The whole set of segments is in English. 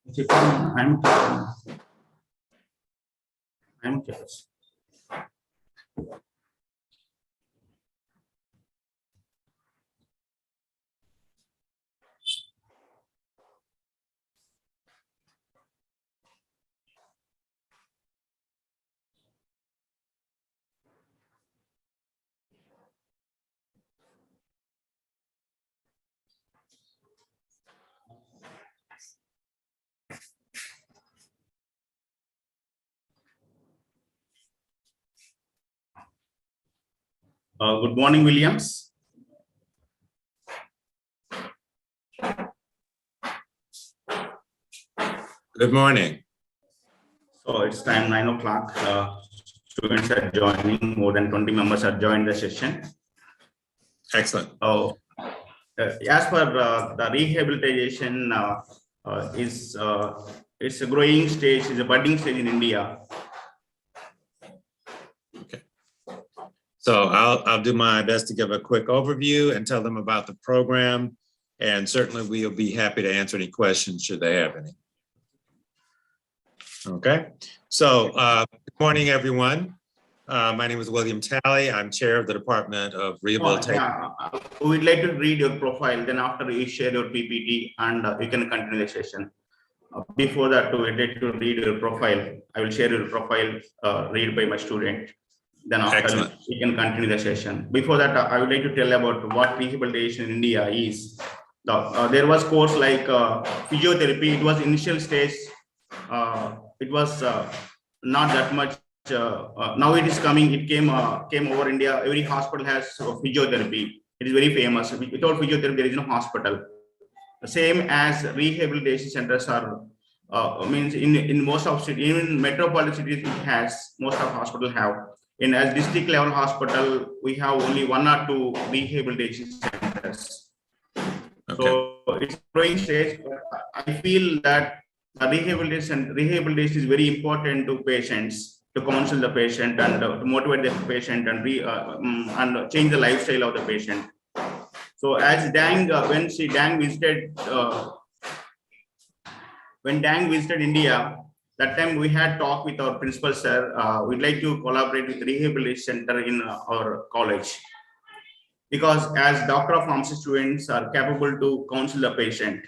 I'm curious. Good morning, Williams. Good morning. So it's time 9 o'clock. Students are joining. More than 20 members are joined the session. Excellent. As for the rehabilitation it's a growing stage, it's a budding stage in India. Okay. So I'll do my best to give a quick overview and tell them about the program, and certainly we'll be happy to answer any questions should they have any. Okay. So good morning, everyone. My name is William Talley. I'm chair of the Department of Rehabilitation. We'd like to read your profile. Then after you share your PPT and you can continue the session. Before that, we'd like to read your profile. I will share your profile read by my student. Then after we can continue the session. Before that, I would like to tell about what rehabilitation in India is. There was course like physiotherapy. It was initial stage. It was not that much. Now it is coming. It came over India. Every hospital has physiotherapy. It is very famous. Without physiotherapy, there is no hospital. Same as rehabilitation centers are means in most of cities, even metropolitan cities, it has most of hospitals have. In as district level hospital, we have only 1 or 2 rehabilitation centers. Okay. So it's growing stage. I feel that rehabilitation is very important to patients, to counsel the patient and to motivate the patient and change the lifestyle of the patient. So as Dang, when Dang visited India, that time we had talked with our principal sir. We'd like to collaborate with Rehabilitation Center in our college, because as doctor of pharmacy students are capable to counsel the patient.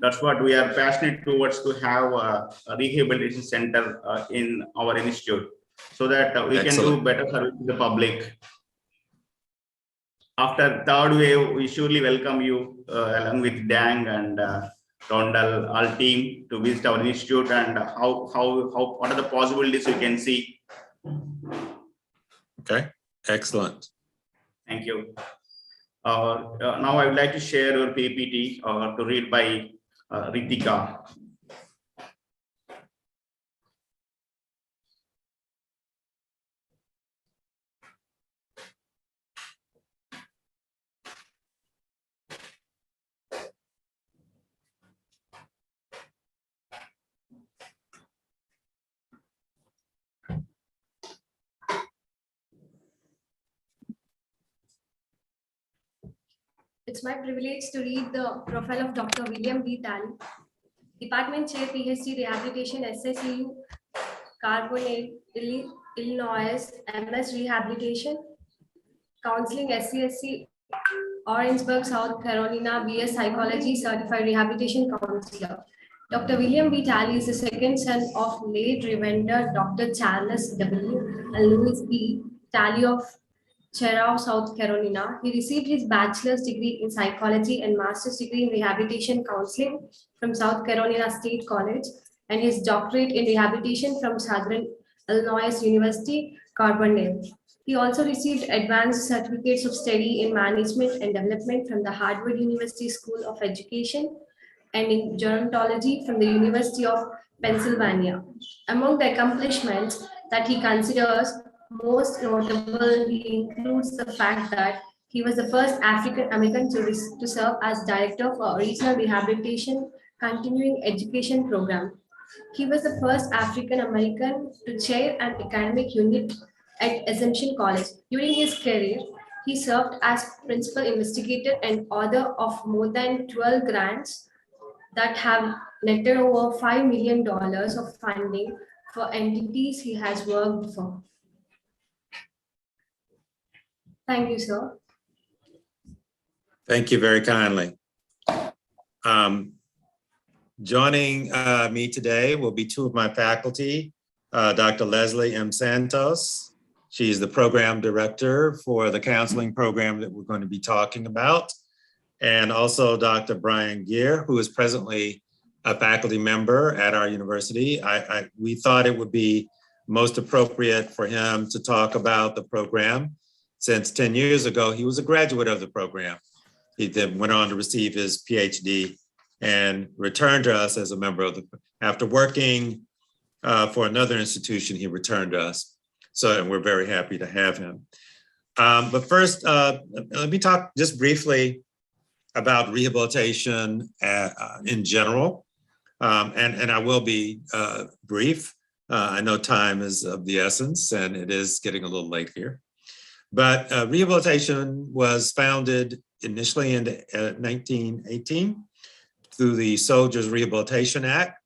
That's what we are passionate towards, to have a rehabilitation center in our institute, so that we can do better service to the public. After third wave, we surely welcome you along with Dang and Rondal, all team, to visit our institute and what are the possibilities you can see. Okay, excellent. Thank you. Now I would like to share your PPT to read by Ritika. It's my privilege to read the profile of Dr. William B. Talley, Department Chair, PhD, Rehabilitation, SSU, Carbonate, Illinois, MS Rehabilitation, Counseling, SCSC, Orangeburg, South Carolina, BS Psychology, Certified Rehabilitation Counselor. Dr. William B. Talley is the second son of late Reverend Dr. Charles W. and Louis B. Talley of Cherau, South Carolina. He received his bachelor's degree in psychology and master's degree in rehabilitation counseling from South Carolina State College, and his doctorate in rehabilitation from Southern Illinois University, Carbondale. He also received advanced certificates of study in management and development from the Harvard University School of Education and in gerontology from the University of Pennsylvania. Among the accomplishments that he considers most notable, he includes the fact that he was the first African American to serve as director for a regional rehabilitation continuing education program. He was the first African American to chair an academic unit at Assumption College. During his career, he served as principal investigator and author of more than 12 grants that have netted over $5 million of funding for entities he has worked for. Thank you, sir. Thank you very kindly. Joining me today will be two of my faculty, Dr. Leslie M. Santos. She's the program director for the counseling program that we're going to be talking about. And also Dr. Brian Gear, who is presently a faculty member at our university. We thought it would be most appropriate for him to talk about the program, since 10 years ago, he was a graduate of the program. He then went on to receive his PhD and returned to us as a member of the, after working for another institution, he returned to us. So, and we're very happy to have him. But first, let me talk just briefly about rehabilitation in general. And I will be brief. I know time is of the essence and it is getting a little late here. But rehabilitation was founded initially in 1918 through the Soldiers Rehabilitation Act,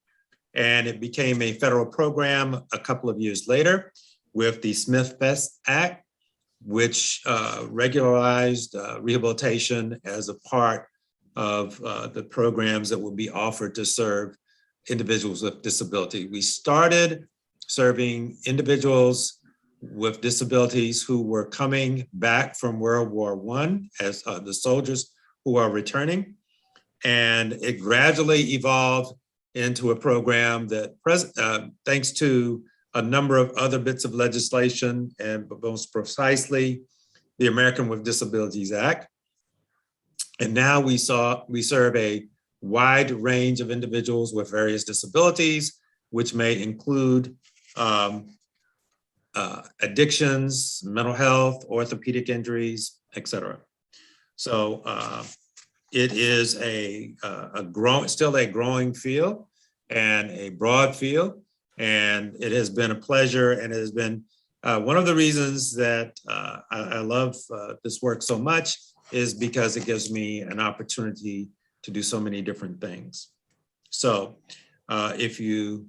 and it became a federal program a couple of years later with the Smith-Best Act, which regularized rehabilitation as a part of the programs that would be offered to serve individuals with disability. We started serving individuals with disabilities who were coming back from World War I as the soldiers who are returning. And it gradually evolved into a program that, thanks to a number of other bits of legislation, and most precisely the American with Disabilities Act. And now we serve a wide range of individuals with various disabilities, which may include addictions, mental health, orthopedic injuries, et cetera. So it is still a growing field and a broad field. And it has been a pleasure, and it has been one of the reasons that I love this work so much is because it gives me an opportunity to do so many different things. So Leslie,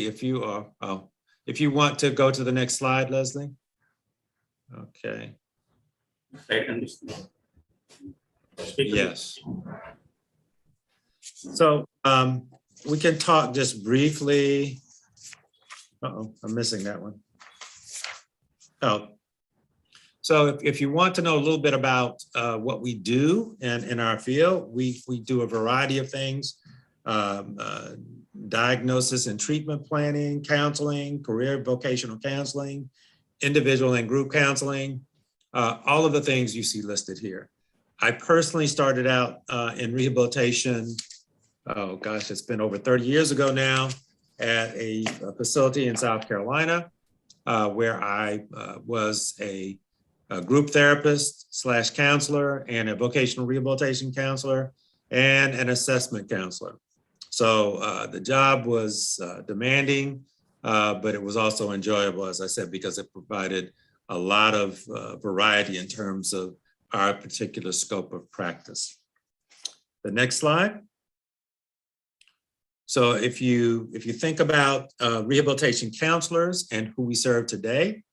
if you want to go to the next slide, Leslie. Okay. Yes. So we can talk just briefly. Uh-oh, I'm missing that one. Oh, so if you want to know a little bit about what we do in our field, we do a variety of things. Diagnosis and treatment planning, counseling, career vocational counseling, individual and group counseling, all of the things you see listed here. I personally started out in rehabilitation, oh gosh, it's been over 30 years ago now, at a facility in South Carolina, where I was a group therapist / counselor and a vocational rehabilitation counselor and an assessment counselor. So the job was demanding, but it was also enjoyable, as I said, because it provided a lot of variety in terms of our particular scope of practice. The next slide. So if you think about rehabilitation counselors and who we serve today,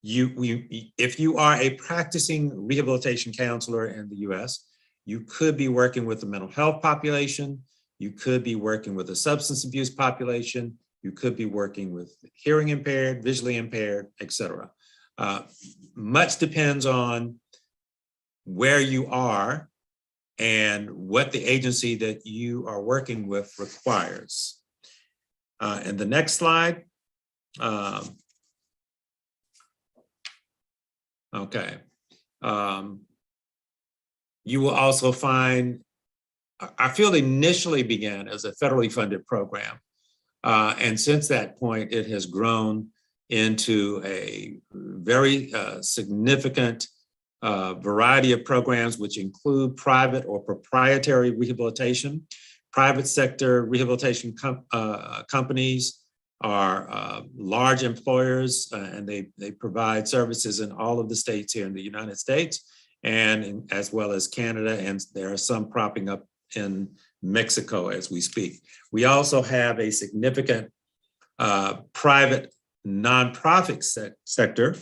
if you are a practicing rehabilitation counselor in the US, you could be working with the mental health population, you could be working with a substance abuse population, you could be working with hearing impaired, visually impaired, et cetera. Much depends on where you are and what the agency that you are working with requires. And the next slide. Okay. You will also find, our field initially began as a federally funded program. And since that point, it has grown into a very significant variety of programs, which include private or proprietary rehabilitation. Private sector rehabilitation companies are large employers, and they provide services in all of the states here in the United States, and as well as Canada, and there are some propping up in Mexico as we speak. We also have a significant private nonprofit sector,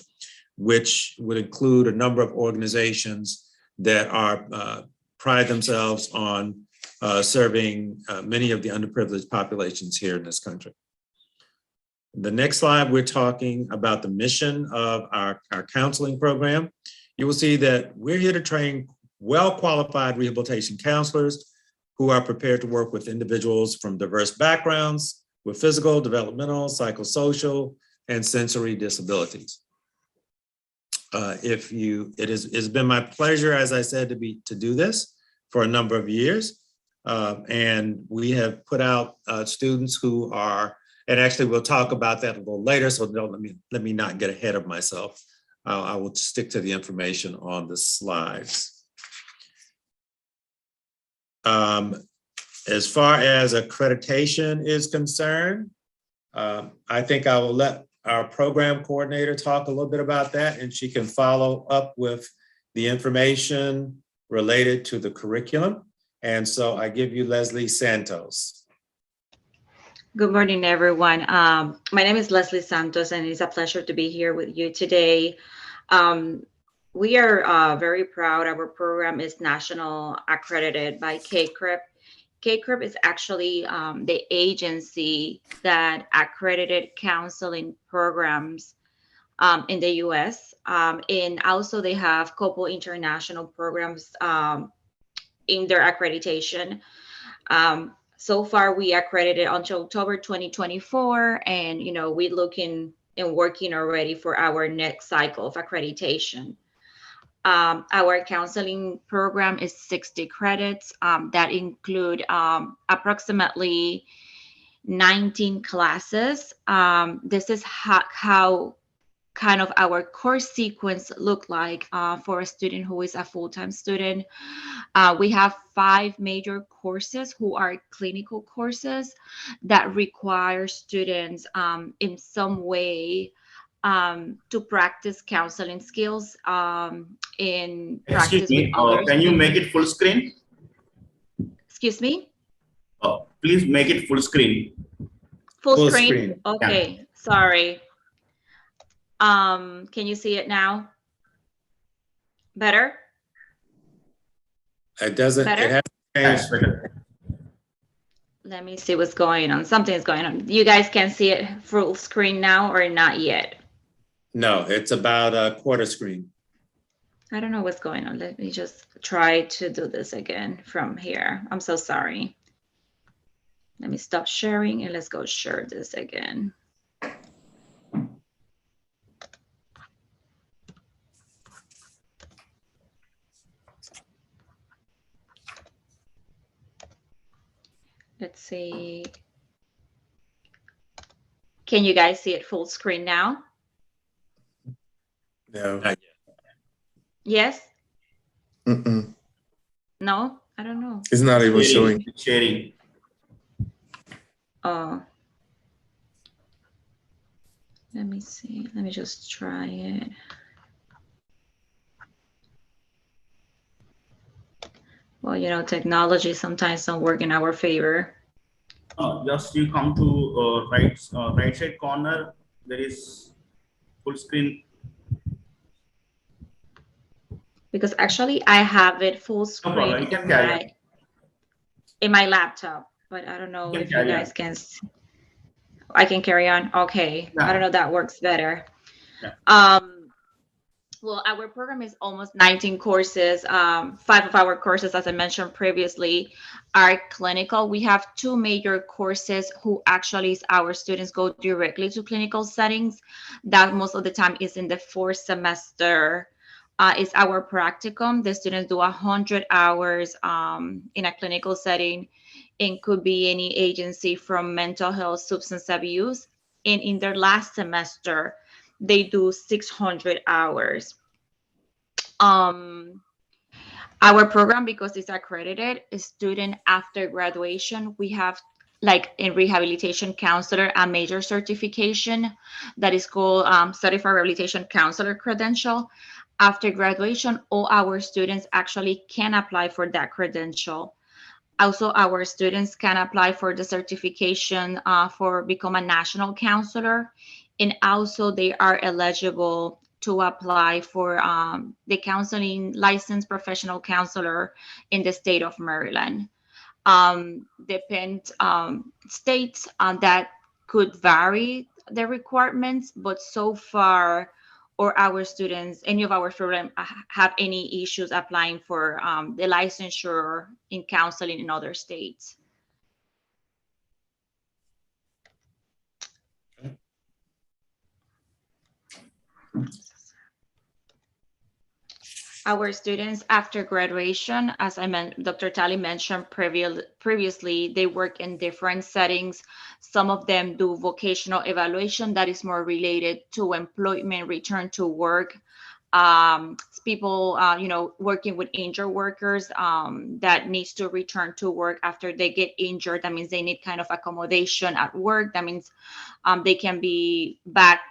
which would include a number of organizations that are pride themselves on serving many of the underprivileged populations here in this country. The next slide, we're talking about the mission of our counseling program. You will see that we're here to train well-qualified rehabilitation counselors who are prepared to work with individuals from diverse backgrounds with physical, developmental, psychosocial, and sensory disabilities. It's been my pleasure, as I said, to do this for a number of years. And we have put out students who are, and actually we'll talk about that a little later, so let me not get ahead of myself. I will stick to the information on the slides. As far as accreditation is concerned, I think I will let our program coordinator talk a little bit about that, and she can follow up with the information related to the curriculum. And so I give you Leslie Santos. Good morning, everyone. My name is Leslie Santos, and it's a pleasure to be here with you today. We are very proud. Our program is national accredited by CACREP. CACREP is actually the agency that accredited counseling programs in the US. And also they have a couple international programs in their accreditation. So far we accredited until October 2024, and we're looking and working already for our next cycle of accreditation. Our counseling program is 60 credits that include approximately 19 classes. This is how kind of our course sequence look like for a student who is a full-time student. We have 5 major courses who are clinical courses that require students in some way to practice counseling skills in practice with others. Can you make it full screen? Excuse me? Please make it full screen. Full screen? Okay, yeah. Sorry. Can you see it now? Better? It doesn't, better? It has changed. Let me see what's going on. Something's going on. You guys can see it full screen now or not yet? No, it's about a quarter screen. I don't know what's going on. Let me just try to do this again from here. I'm so sorry. Let me stop sharing and let's go share this again. Let's see. Can you guys see it full screen now? No. Yes? Mm-mm. No? I don't know. It's not even showing. Sharing. Oh. Let me see. Let me just try it. Well, technology sometimes don't work in our favor. Just you come to right side corner. There is full screen. Because actually I have it full screen in my laptop, but I don't know if you guys can. I can carry on. Okay. Yeah. I don't know if that works better. Yeah. Well, our program is almost 19 courses. 5 of our courses, as I mentioned previously, are clinical. We have 2 major courses who actually our students go directly to clinical settings. That most of the time is in the 4th semester. Is our practicum. The students do 100 hours in a clinical setting. It could be any agency from mental health, substance abuse. And in their last semester, they do 600 hours. Our program, because it's accredited, is student after graduation. We have, like in rehabilitation counselor, a major certification that is called Certified Rehabilitation Counselor Credential. After graduation, all our students actually can apply for that credential. Also, our students can apply for the certification for become a national counselor. And also they are eligible to apply for the counseling licensed professional counselor in the state of Maryland. Depend states that could vary the requirements, but so far, or our students, any of our students have any issues applying for the licensure in counseling in other states. Our students after graduation, as Dr. Talley mentioned previously, they work in different settings. Some of them do vocational evaluation that is more related to employment, return to work. People, working with injured workers that needs to return to work after they get injured. That means they need kind of accommodation at work. That means they can be back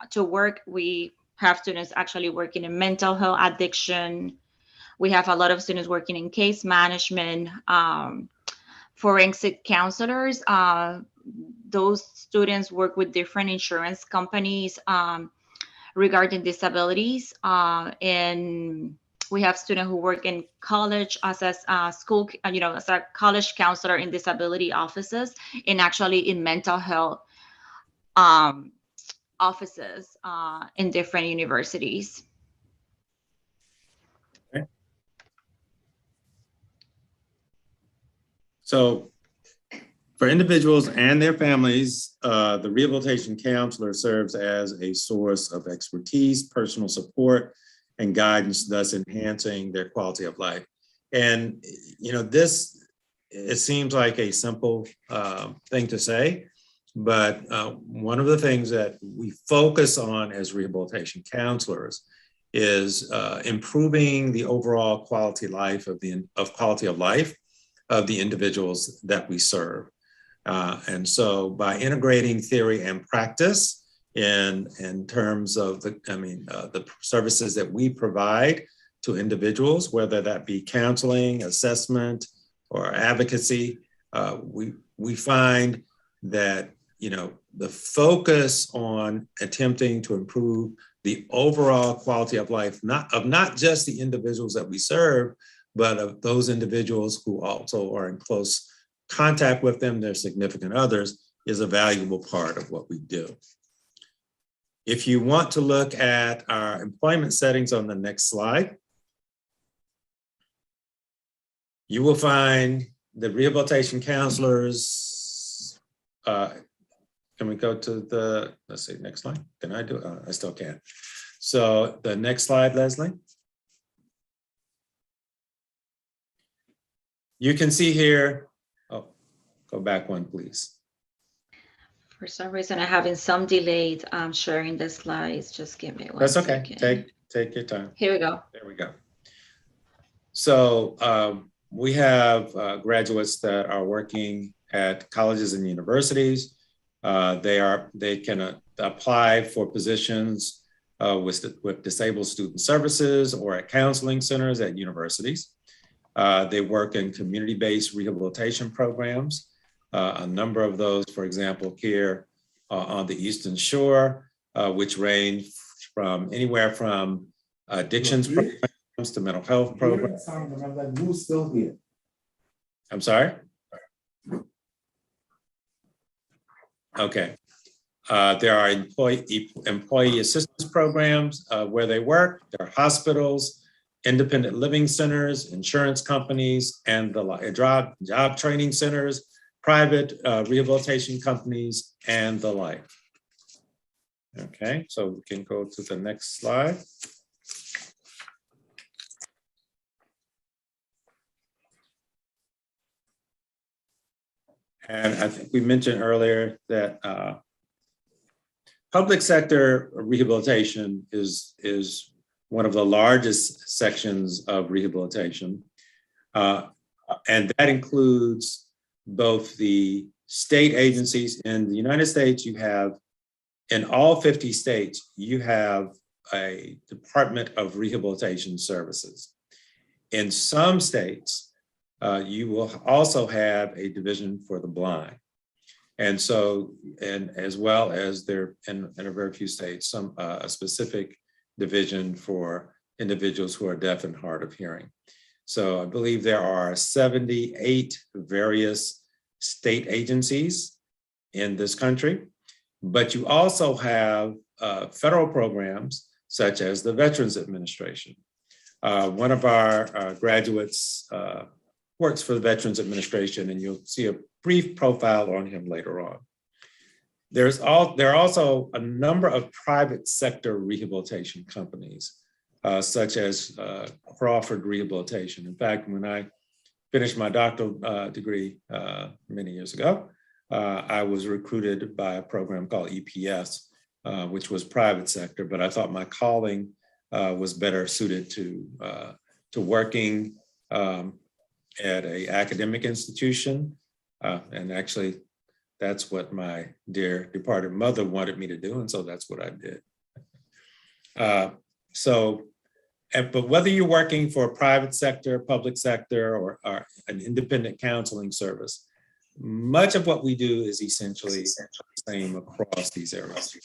to work. We have students actually working in mental health, addiction. We have a lot of students working in case management, forensic counselors. Those students work with different insurance companies regarding disabilities. And we have students who work in college as a school, as a college counselor in disability offices, and actually in mental health offices in different universities. Okay. So for individuals and their families, the rehabilitation counselor serves as a source of expertise, personal support, and guidance, thus enhancing their quality of life. And, it seems like a simple thing to say, but one of the things that we focus on as rehabilitation counselors is improving the overall quality of life of the individuals that we serve. And so by integrating theory and practice in terms of the services that we provide to individuals, whether that be counseling, assessment, or advocacy, we find that the focus on attempting to improve the overall quality of life, not just the individuals that we serve, but of those individuals who also are in close contact with them, their significant others, is a valuable part of what we do. If you want to look at our employment settings on the next slide, you will find the rehabilitation counselors. Can we go to the, let's see, next slide? Can I do it? I still can't. So the next slide, Leslie. You can see here, go back one, please. For some reason, I'm having some delayed sharing the slides. Just give me one That's okay. second. Take your time. Here we go. There we go. So we have graduates that are working at colleges and universities. They can apply for positions with disabled student services or at counseling centers at universities. They work in community-based rehabilitation programs. A number of those, for example, here on the Eastern Shore, which range from anywhere from addictions programs to mental health programs. Who's still here? I'm sorry? Okay. There are employee assistance programs where they work. There are hospitals, independent living centers, insurance companies, and the job training centers, private rehabilitation companies, and the like. Okay, so we can go to the next slide. And I think we mentioned earlier that public sector rehabilitation is one of the largest sections of rehabilitation. And that includes both the state agencies. In the United States, you have, in all 50 states, you have a Department of Rehabilitation Services. In some states, you will also have a division for the blind. And so, and as well as there in a very few states, a specific division for individuals who are deaf and hard of hearing. So I believe there are 78 various state agencies in this country, but you also have federal programs such as the Veterans Administration. One of our graduates works for the Veterans Administration, and you'll see a brief profile on him later on. There are also a number of private sector rehabilitation companies, such as Crawford Rehabilitation. In fact, when I finished my doctoral degree many years ago, I was recruited by a program called EPS, which was private sector, but I thought my calling was better suited to working at an academic institution. And actually, that's what my dear departed mother wanted me to do, and so that's what I did. But whether you're working for a private sector, public sector, or an independent counseling service, much of what we do is essentially the same across these areas.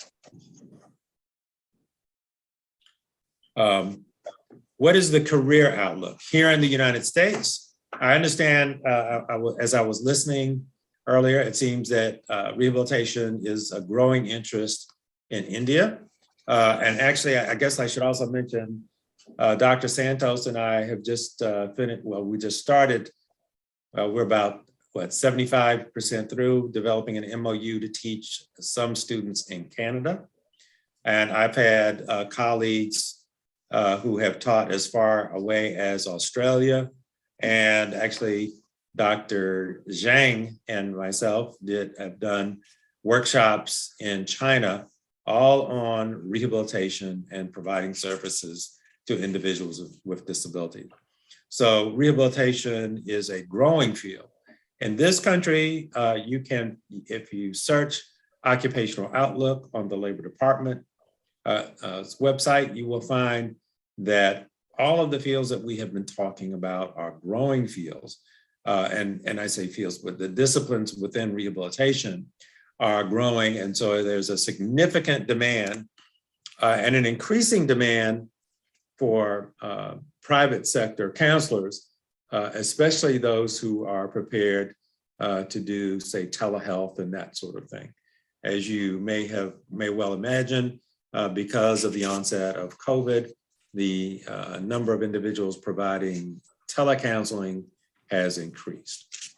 What is the career outlook? Here in the United States, I understand, as I was listening earlier, it seems that rehabilitation is a growing interest in India. And actually, I guess I should also mention, Dr. Santos and I have just finished, well, we just started, we're about, 75% through developing an MOU to teach some students in Canada. And I've had colleagues who have taught as far away as Australia. And actually, Dr. Zhang and myself have done workshops in China, all on rehabilitation and providing services to individuals with disability. So rehabilitation is a growing field. In this country, you can, if you search Occupational Outlook on the Labor Department website, you will find that all of the fields that we have been talking about are growing fields. And I say fields, but the disciplines within rehabilitation are growing. And so there's a significant demand and an increasing demand for private sector counselors, especially those who are prepared to do, say, telehealth and that sort of thing. As you may well imagine, because of the onset of COVID, the number of individuals providing telecounseling has increased.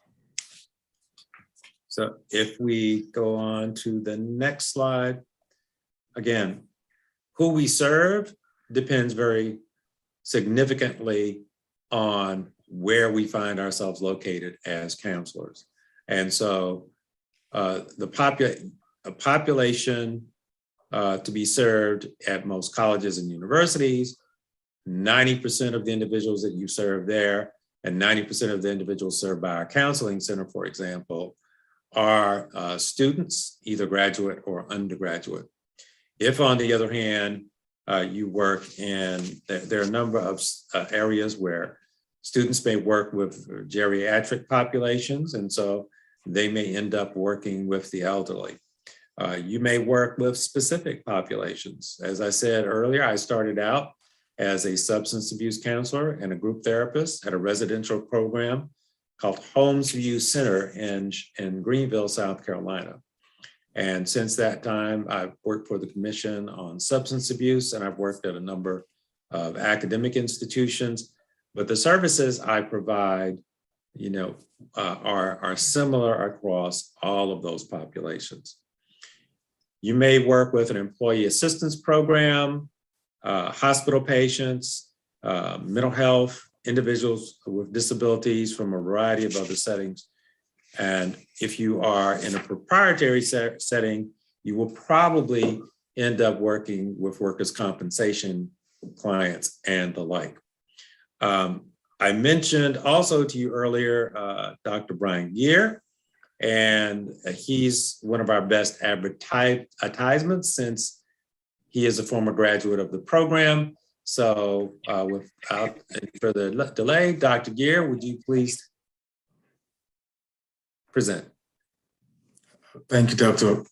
So if we go on to the next slide, again, who we serve depends very significantly on where we find ourselves located as counselors. And so the population to be served at most colleges and universities, 90% of the individuals that you serve there and 90% of the individuals served by our counseling center, for example, are students, either graduate or undergraduate. If, on the other hand, you work in, there are a number of areas where students may work with geriatric populations, and so they may end up working with the elderly. You may work with specific populations. As I said earlier, I started out as a substance abuse counselor and a group therapist at a residential program called Holmes View Center in Greenville, South Carolina. And since that time, I've worked for the Commission on Substance Abuse, and I've worked at a number of academic institutions. But the services I provide, are similar across all of those populations. You may work with an employee assistance program, hospital patients, mental health, individuals with disabilities from a variety of other settings. And if you are in a proprietary setting, you will probably end up working with workers' compensation clients and the like. I mentioned also to you earlier, Dr. Brian Gear, and he's one of our best advertisements since he is a former graduate of the program. So without any further delay, Dr. Gear, would you please present. Thank you, Dr.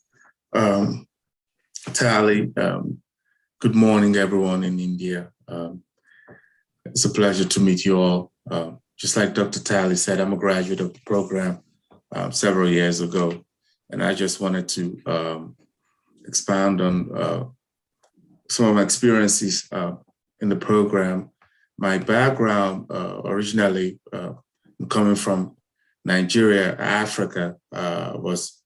Tally. Good morning, everyone in India. It's a pleasure to meet you all. Just like Dr. Tally said, I'm a graduate of the program several years ago, and I just wanted to expound on some of my experiences in the program. My background originally coming from Nigeria, Africa, was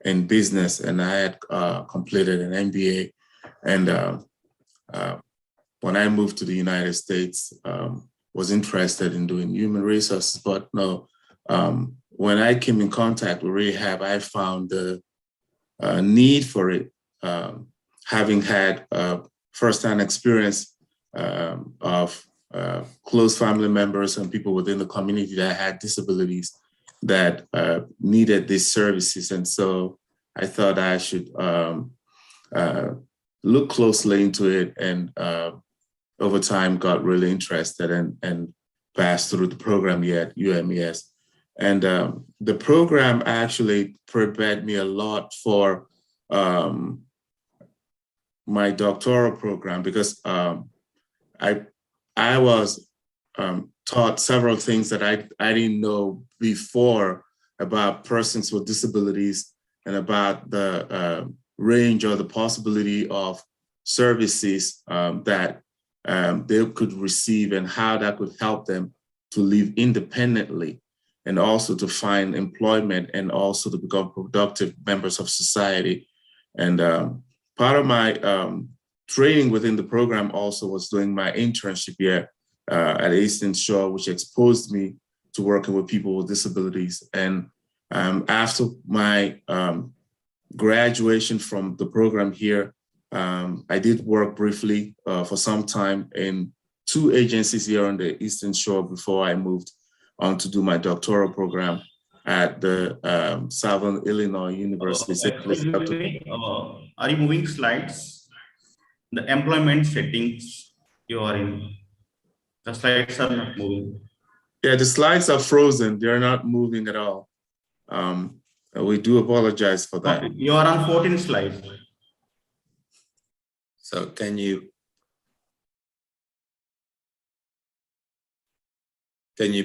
in business, and I had completed an MBA. And when I moved to the United States, was interested in doing human resources, but no, when I came in contact with Rehab, I found the need for it, having had firsthand experience of close family members and people within the community that had disabilities that needed these services. And so I thought I should look closely into it, and over time got really interested and passed through the program here at UMES. And the program actually prepared me a lot for my doctoral program, because I was taught several things that I didn't know before about persons with disabilities and about the range or the possibility of services that they could receive and how that could help them to live independently and also to find employment and also to become productive members of society. And part of my training within the program also was doing my internship here at Eastern Shore, which exposed me to working with people with disabilities. And after my graduation from the program here, I did work briefly for some time in 2 agencies here on the Eastern Shore before I moved on to do my doctoral program at the Southern Illinois University. Are you moving slides? The employment settings you are in, the slides are not moving. Yeah, the slides are frozen. They're not moving at all. We do apologize for that. Okay. You are on 14 slides. So can you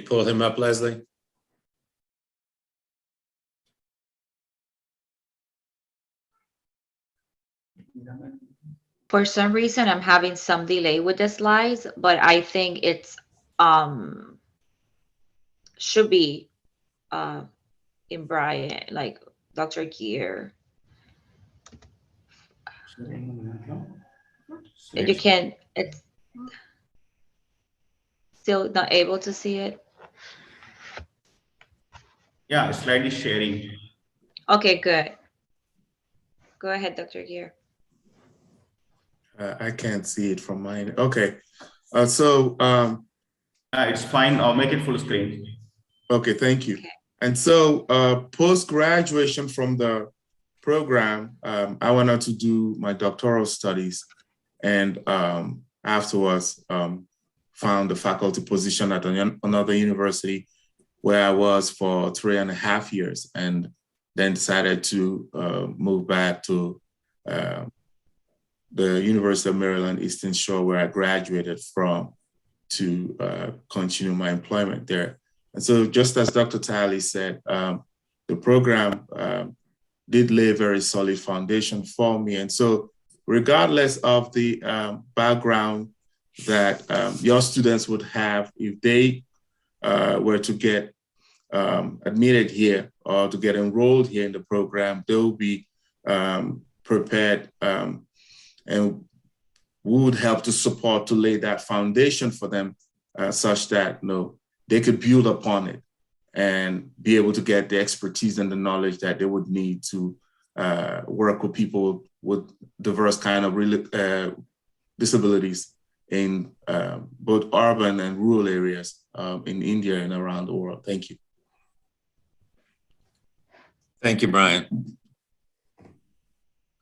pull him up, Leslie? For some reason, I'm having some delay with the slides, but I think it's should be in Brian, like Dr. Gear. You can, it's still not able to see it. Yeah, slide is sharing. Okay, good. Go ahead, Dr. Gear. I can't see it from mine. Okay. It's fine. I'll make it full screen. Okay, thank you. Okay. And so post-graduation from the program, I went on to do my doctoral studies, and afterwards found a faculty position at another university where I was for 3.5 years, and then decided to move back to the University of Maryland, Eastern Shore, where I graduated from, to continue my employment there. And so just as Dr. Tally said, the program did lay a very solid foundation for me. And so regardless of the background that your students would have, if they were to get admitted here or to get enrolled here in the program, they will be prepared, and we would help to support to lay that foundation for them such that they could build upon it and be able to get the expertise and the knowledge that they would need to work with people with diverse kind of disabilities in both urban and rural areas in India and around the world. Thank you. Thank you, Brian.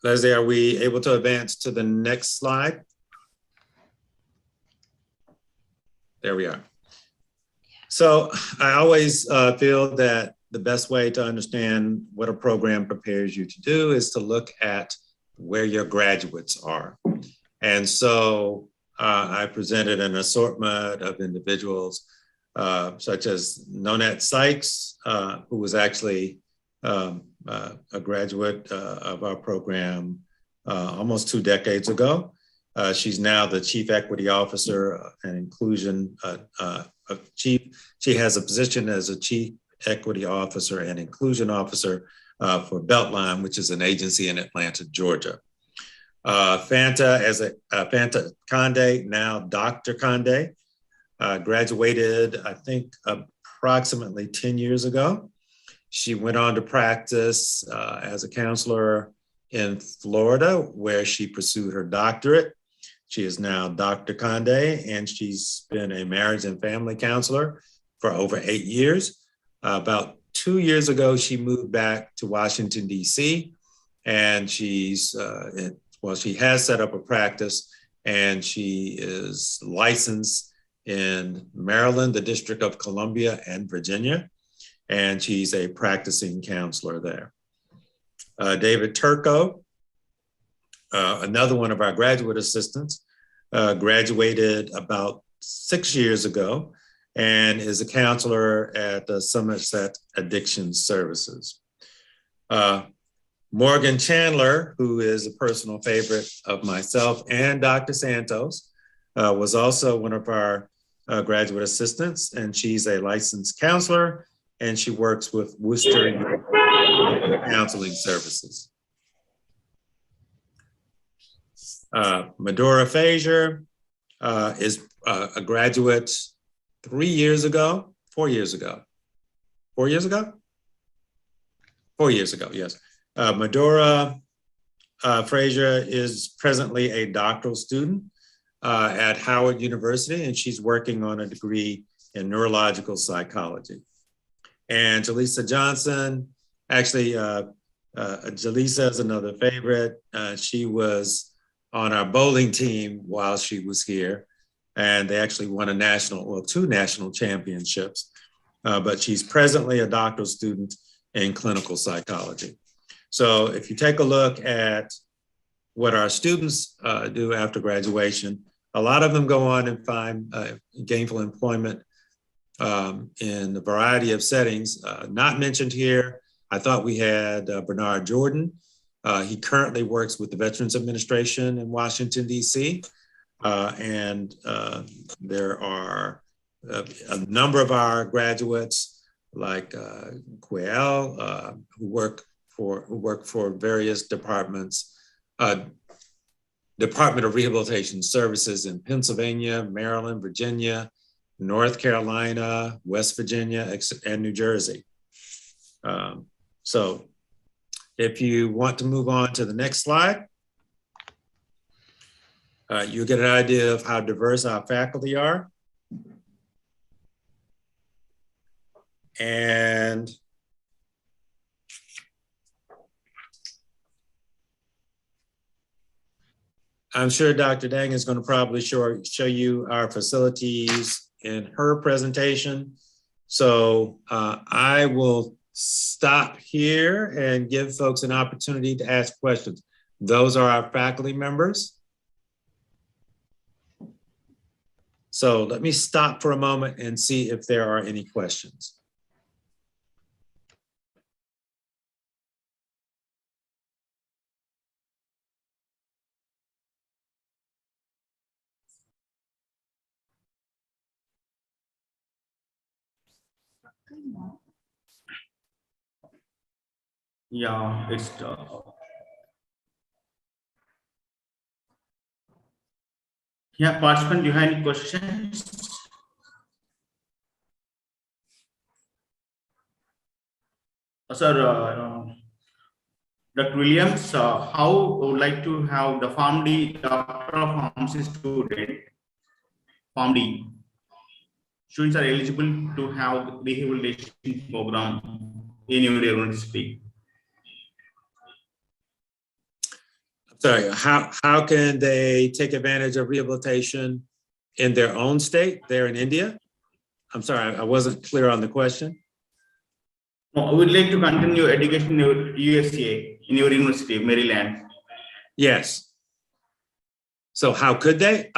Leslie, are we able to advance to the next slide? There we are. So I always feel that the best way to understand what a program prepares you to do is to look at where your graduates are. And so I presented an assortment of individuals such as Nonette Sykes, who was actually a graduate of our program almost 2 decades ago. She's now the Chief Equity Officer and Inclusion She has a position as a Chief Equity Officer and Inclusion Officer for Beltline, which is an agency in Atlanta, Georgia. Fanta Conde, now Dr. Conde, graduated, I think, approximately 10 years ago. She went on to practice as a counselor in Florida, where she pursued her doctorate. She is now Dr. Conde, and she's been a marriage and family counselor for over 8 years. About 2 years ago, she moved back to Washington, D.C., and she has set up a practice, and she is licensed in Maryland, the District of Columbia, and Virginia, and she's a practicing counselor there. David Turco, another one of our graduate assistants, graduated about 6 years ago and is a counselor at Somerset Addiction Services. Morgan Chandler, who is a personal favorite of myself and Dr. Santos, was also one of our graduate assistants, and she's a licensed counselor, and she works with Worcester Counseling Services. Medora Frazier is a graduate 4 years ago, yes. Medora Frazier is presently a doctoral student at Howard University, and she's working on a degree in neurological psychology. And Jaleesa Johnson, actually, Jaleesa is another favorite. She was on our bowling team while she was here, and they actually won two national championships. But she's presently a doctoral student in clinical psychology. So if you take a look at what our students do after graduation, a lot of them go on and find gainful employment in a variety of settings. Not mentioned here, I thought we had Bernard Jordan. He currently works with the Veterans Administration in Washington, D.C. And there are a number of our graduates like Quayle, who work for various departments, Department of Rehabilitation Services in Pennsylvania, Maryland, Virginia, North Carolina, West Virginia, and New Jersey. So if you want to move on to the next slide, you'll get an idea of how diverse our faculty are. And I'm sure Dr. Dang is going to probably show you our facilities in her presentation. So I will stop here and give folks an opportunity to ask questions. Those are our faculty members. So let me stop for a moment and see if there are any questions. Yeah, it's yeah, participant, do you have any questions? Sir, Dr. Williams, how would like to have the PharmD, Doctor of Pharmacy student, PharmD, students are eligible to have rehabilitation program in your university. Sorry, how can they take advantage of rehabilitation in their own state? They're in India? I'm sorry, I wasn't clear on the question. No, I would like to continue education in your USA, in your university, Maryland. Yes. So how could they?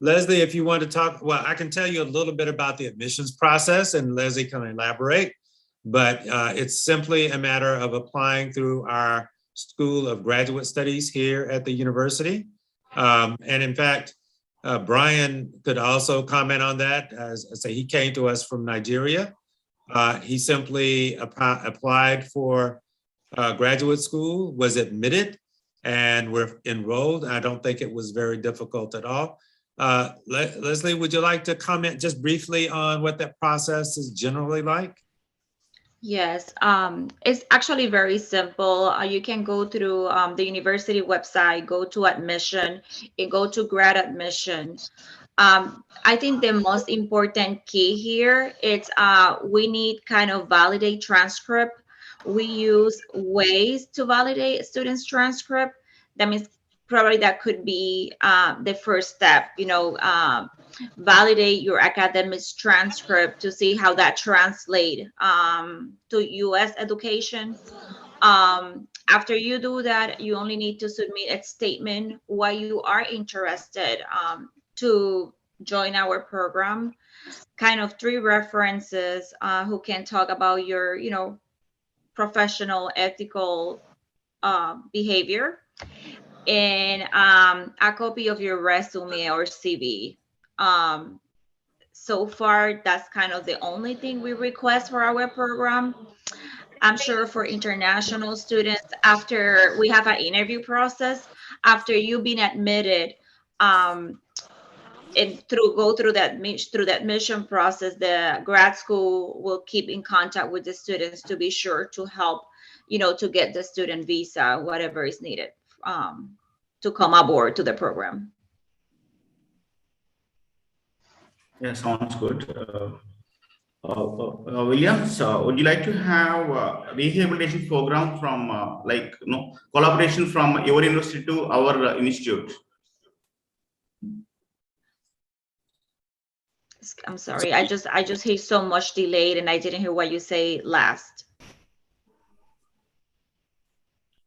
Leslie, if you want to talk, well, I can tell you a little bit about the admissions process and Leslie can elaborate, but it's simply a matter of applying through our School of Graduate Studies here at the university. And in fact, Brian could also comment on that. As I say, he came to us from Nigeria. He simply applied for graduate school, was admitted, and we're enrolled. I don't think it was very difficult at all. Leslie, would you like to comment just briefly on what that process is generally like? Yes, it's actually very simple. You can go through the university website, go to admission, and go to grad admission. I think the most important key here is we need kind of validate transcript. We use ways to validate students' transcript. That means probably that could be the first step, validate your academic transcript to see how that translates to US education. After you do that, you only need to submit a statement why you are interested to join our program, kind of 3 references who can talk about your, professional ethical behavior, and a copy of your resume or CV. So far, that's kind of the only thing we request for our program. I'm sure for international students, after we have an interview process, after you've been admitted, and go through that admission process, the grad school will keep in contact with the students to be sure to help, to get the student visa, whatever is needed to come aboard to the program. Yeah, sounds good. Williams, would you like to have a rehabilitation program from collaboration from your university to our institute? I'm sorry, I just hear so much delayed and I didn't hear what you say last.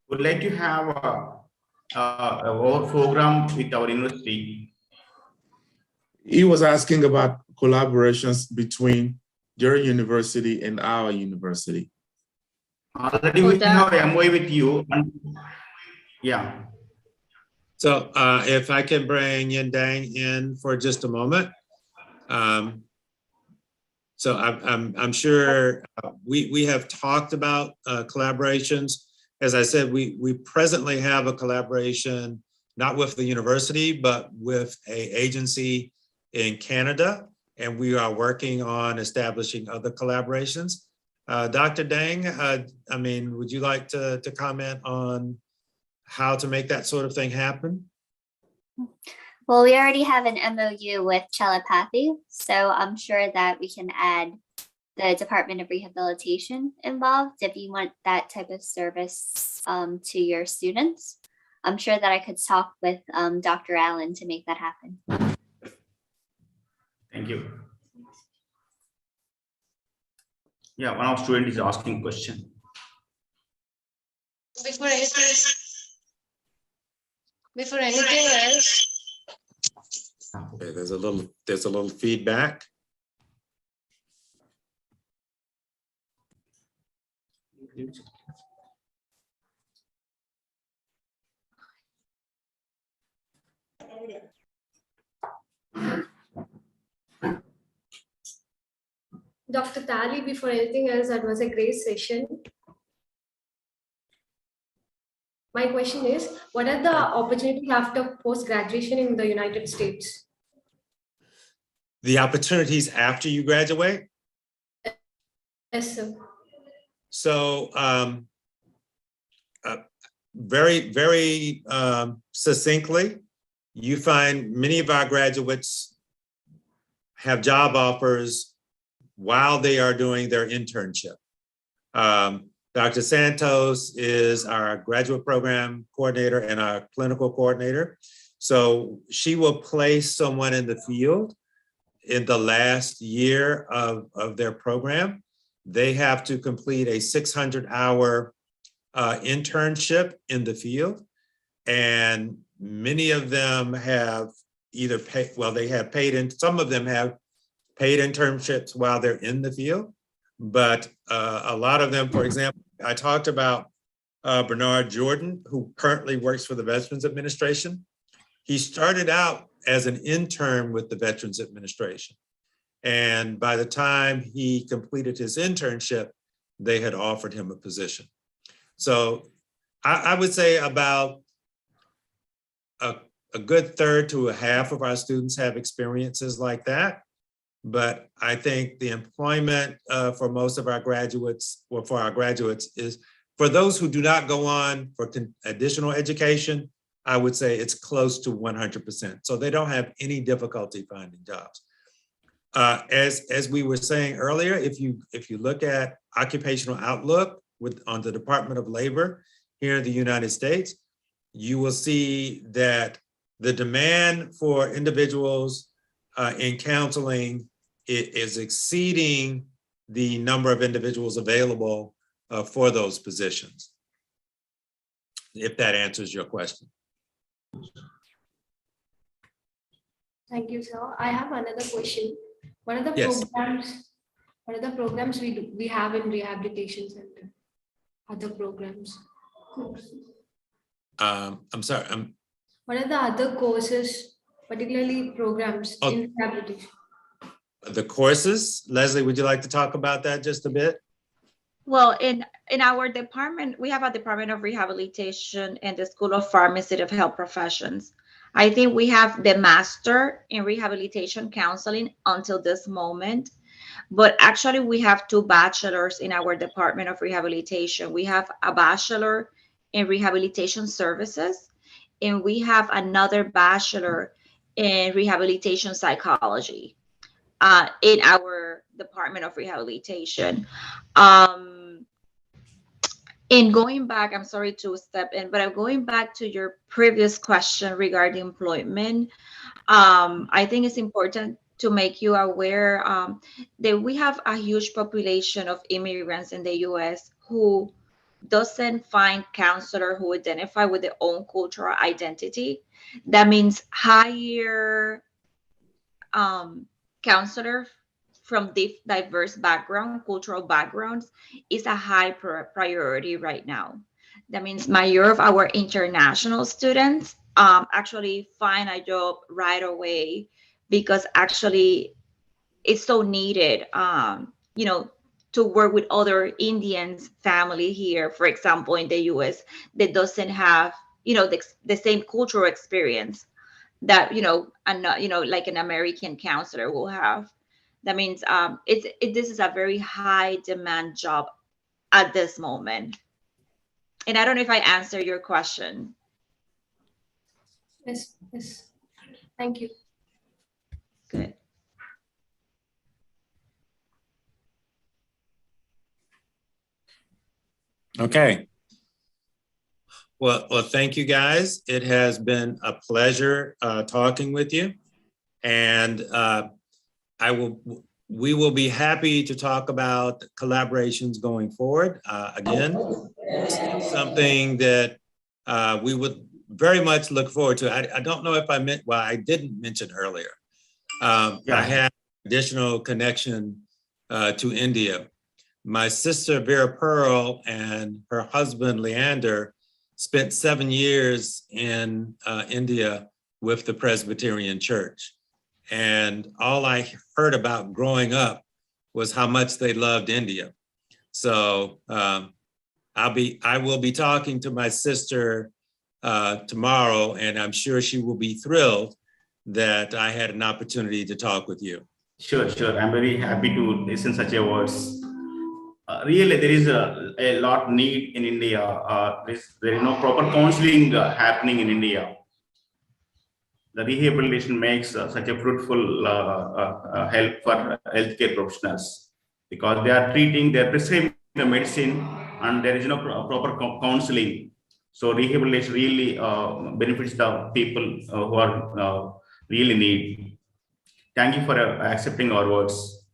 Would like to have our program with our university. He was asking about collaborations between your university and our university. Already we have an MOU with you. Yeah. So if I can bring Yin Dang in for just a moment. So I'm sure we have talked about collaborations. As I said, we presently have a collaboration, not with the university, but with an agency in Canada, and we are working on establishing other collaborations. Dr. Dang, would you like to comment on how to make that sort of thing happen? Well, we already have an MOU with Telepathy, so I'm sure that we can add the Department of Rehabilitation involved if you want that type of service to your students. I'm sure that I could talk with Dr. Allen to make that happen. Thank you. Yeah, one of students is asking question. Before anything else. Okay, there's a little feedback. Dr. Tali, before anything else, that was a great session. My question is, what are the opportunities after post-graduation in the United States? The opportunities after you graduate? Yes, sir. So very succinctly, you find many of our graduates have job offers while they are doing their internship. Dr. Santos is our graduate program coordinator and our clinical coordinator. So she will place someone in the field in the last year of their program. they have to complete a 600-hour internship in the field. And many of them have either paid, well, they have paid, and some of them have paid internships while they're in the field. But a lot of them, for example, I talked about Bernard Jordan, who currently works for the Veterans Administration. He started out as an intern with the Veterans Administration. And by the time he completed his internship, they had offered him a position. So I would say about a good third to a half of our students have experiences like that. But I think the employment for most of our graduates, or for our graduates, is for those who do not go on for additional education, I would say it's close to 100%. So they don't have any difficulty finding jobs. As we were saying earlier, if you look at occupational outlook on the Department of Labor here in the United States, you will see that the demand for individuals in counseling is exceeding the number of individuals available for those positions, if that answers your question. Thank you, sir. I have another question. What are the Yes. programs we have in rehabilitation center? Other programs? I'm sorry. What are the other courses, particularly programs in rehabilitation? The courses, Leslie, would you like to talk about that just a bit? Well, in our department, we have a Department of Rehabilitation and the School of Pharmacy of Health Professions. I think we have the Master in Rehabilitation Counseling until this moment, but actually we have 2 bachelors in our Department of Rehabilitation. We have a Bachelor in Rehabilitation Services, and we have another Bachelor in Rehabilitation Psychology in our Department of Rehabilitation. And going back, I'm sorry to step in, but I'm going back to your previous question regarding employment. I think it's important to make you aware that we have a huge population of immigrants in the US who doesn't find counselor who identify with their own cultural identity. That means hire counselor from diverse background, cultural backgrounds, is a high priority right now. That means majority of our international students actually find a job right away, because actually it's so needed, to work with other Indians family here, for example, in the US, that doesn't have, the same cultural experience that, like an American counselor will have. That means this is a very high demand job at this moment. And I don't know if I answered your question. Yes. Thank you. Good. Okay. Well, thank you guys. It has been a pleasure talking with you. And we will be happy to talk about collaborations going forward. Again, something that we would very much look forward to. I don't know if I didn't mention earlier. I had additional connection to India. My sister Vera Pearl and her husband Leander spent 7 years in India with the Presbyterian Church. And all I heard about growing up was how much they loved India. So I will be talking to my sister tomorrow, and I'm sure she will be thrilled that I had an opportunity to talk with you. Sure. I'm very happy to listen such a words. Really, there is a lot need in India. There is no proper counseling happening in India. The rehabilitation makes such a fruitful help for healthcare professionals, because they are prescribing the medicine, and there is no proper counseling. So rehabilitation really benefits the people who are really need. Thank you for accepting our words.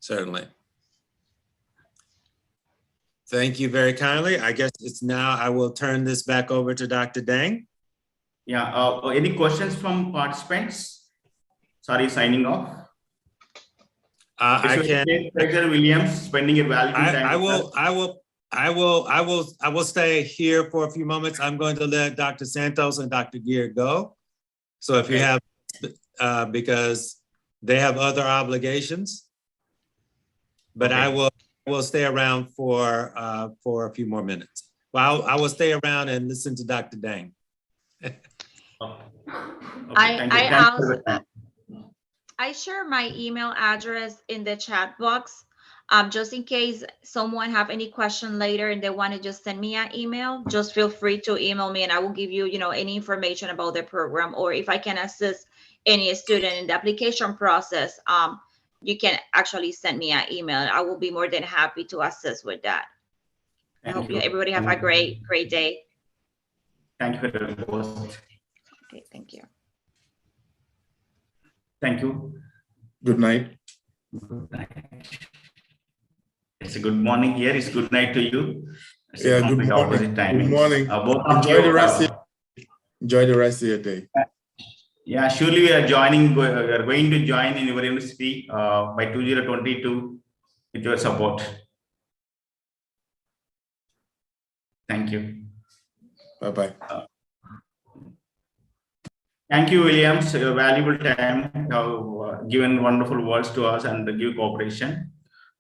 Certainly. Thank you very kindly. I guess it's now, I will turn this back over to Dr. Dang. Yeah, any questions from participants? Sorry, signing off. I can. President Williams spending a valuable time. I will stay here for a few moments. I'm going to let Dr. Santos and Dr. Gear go. So if you have, because they have other obligations, but I will stay around for a few more minutes. Well, I will stay around and listen to Dr. Dang. I share my email address in the chat box, just in case someone have any question later and they want to just send me an email. Just feel free to email me, and I will give you, any information about the program, or if I can assist any student in the application process, you can actually send me an email. I will be more than happy to assist with that. I hope everybody have a great day. Thank you for the post. Okay, thank you. Thank you. Good night. Good night. It's a good morning here. It's good night to you. It's good morning. Opposite timings. Good morning. Enjoy the rest of your day. Yeah, surely we are going to join in your university by 2022 with your support. Thank you. Bye-bye. Thank you, Williams. Your valuable time. You have given wonderful words to us and give cooperation.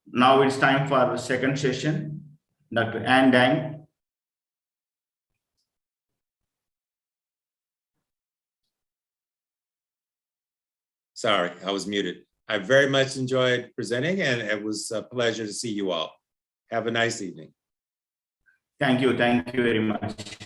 Now it's time for the second session. Dr. Ann Dang. Sorry, I was muted. I very much enjoyed presenting, and it was a pleasure to see you all. Have a nice evening. Thank you. Thank you very much.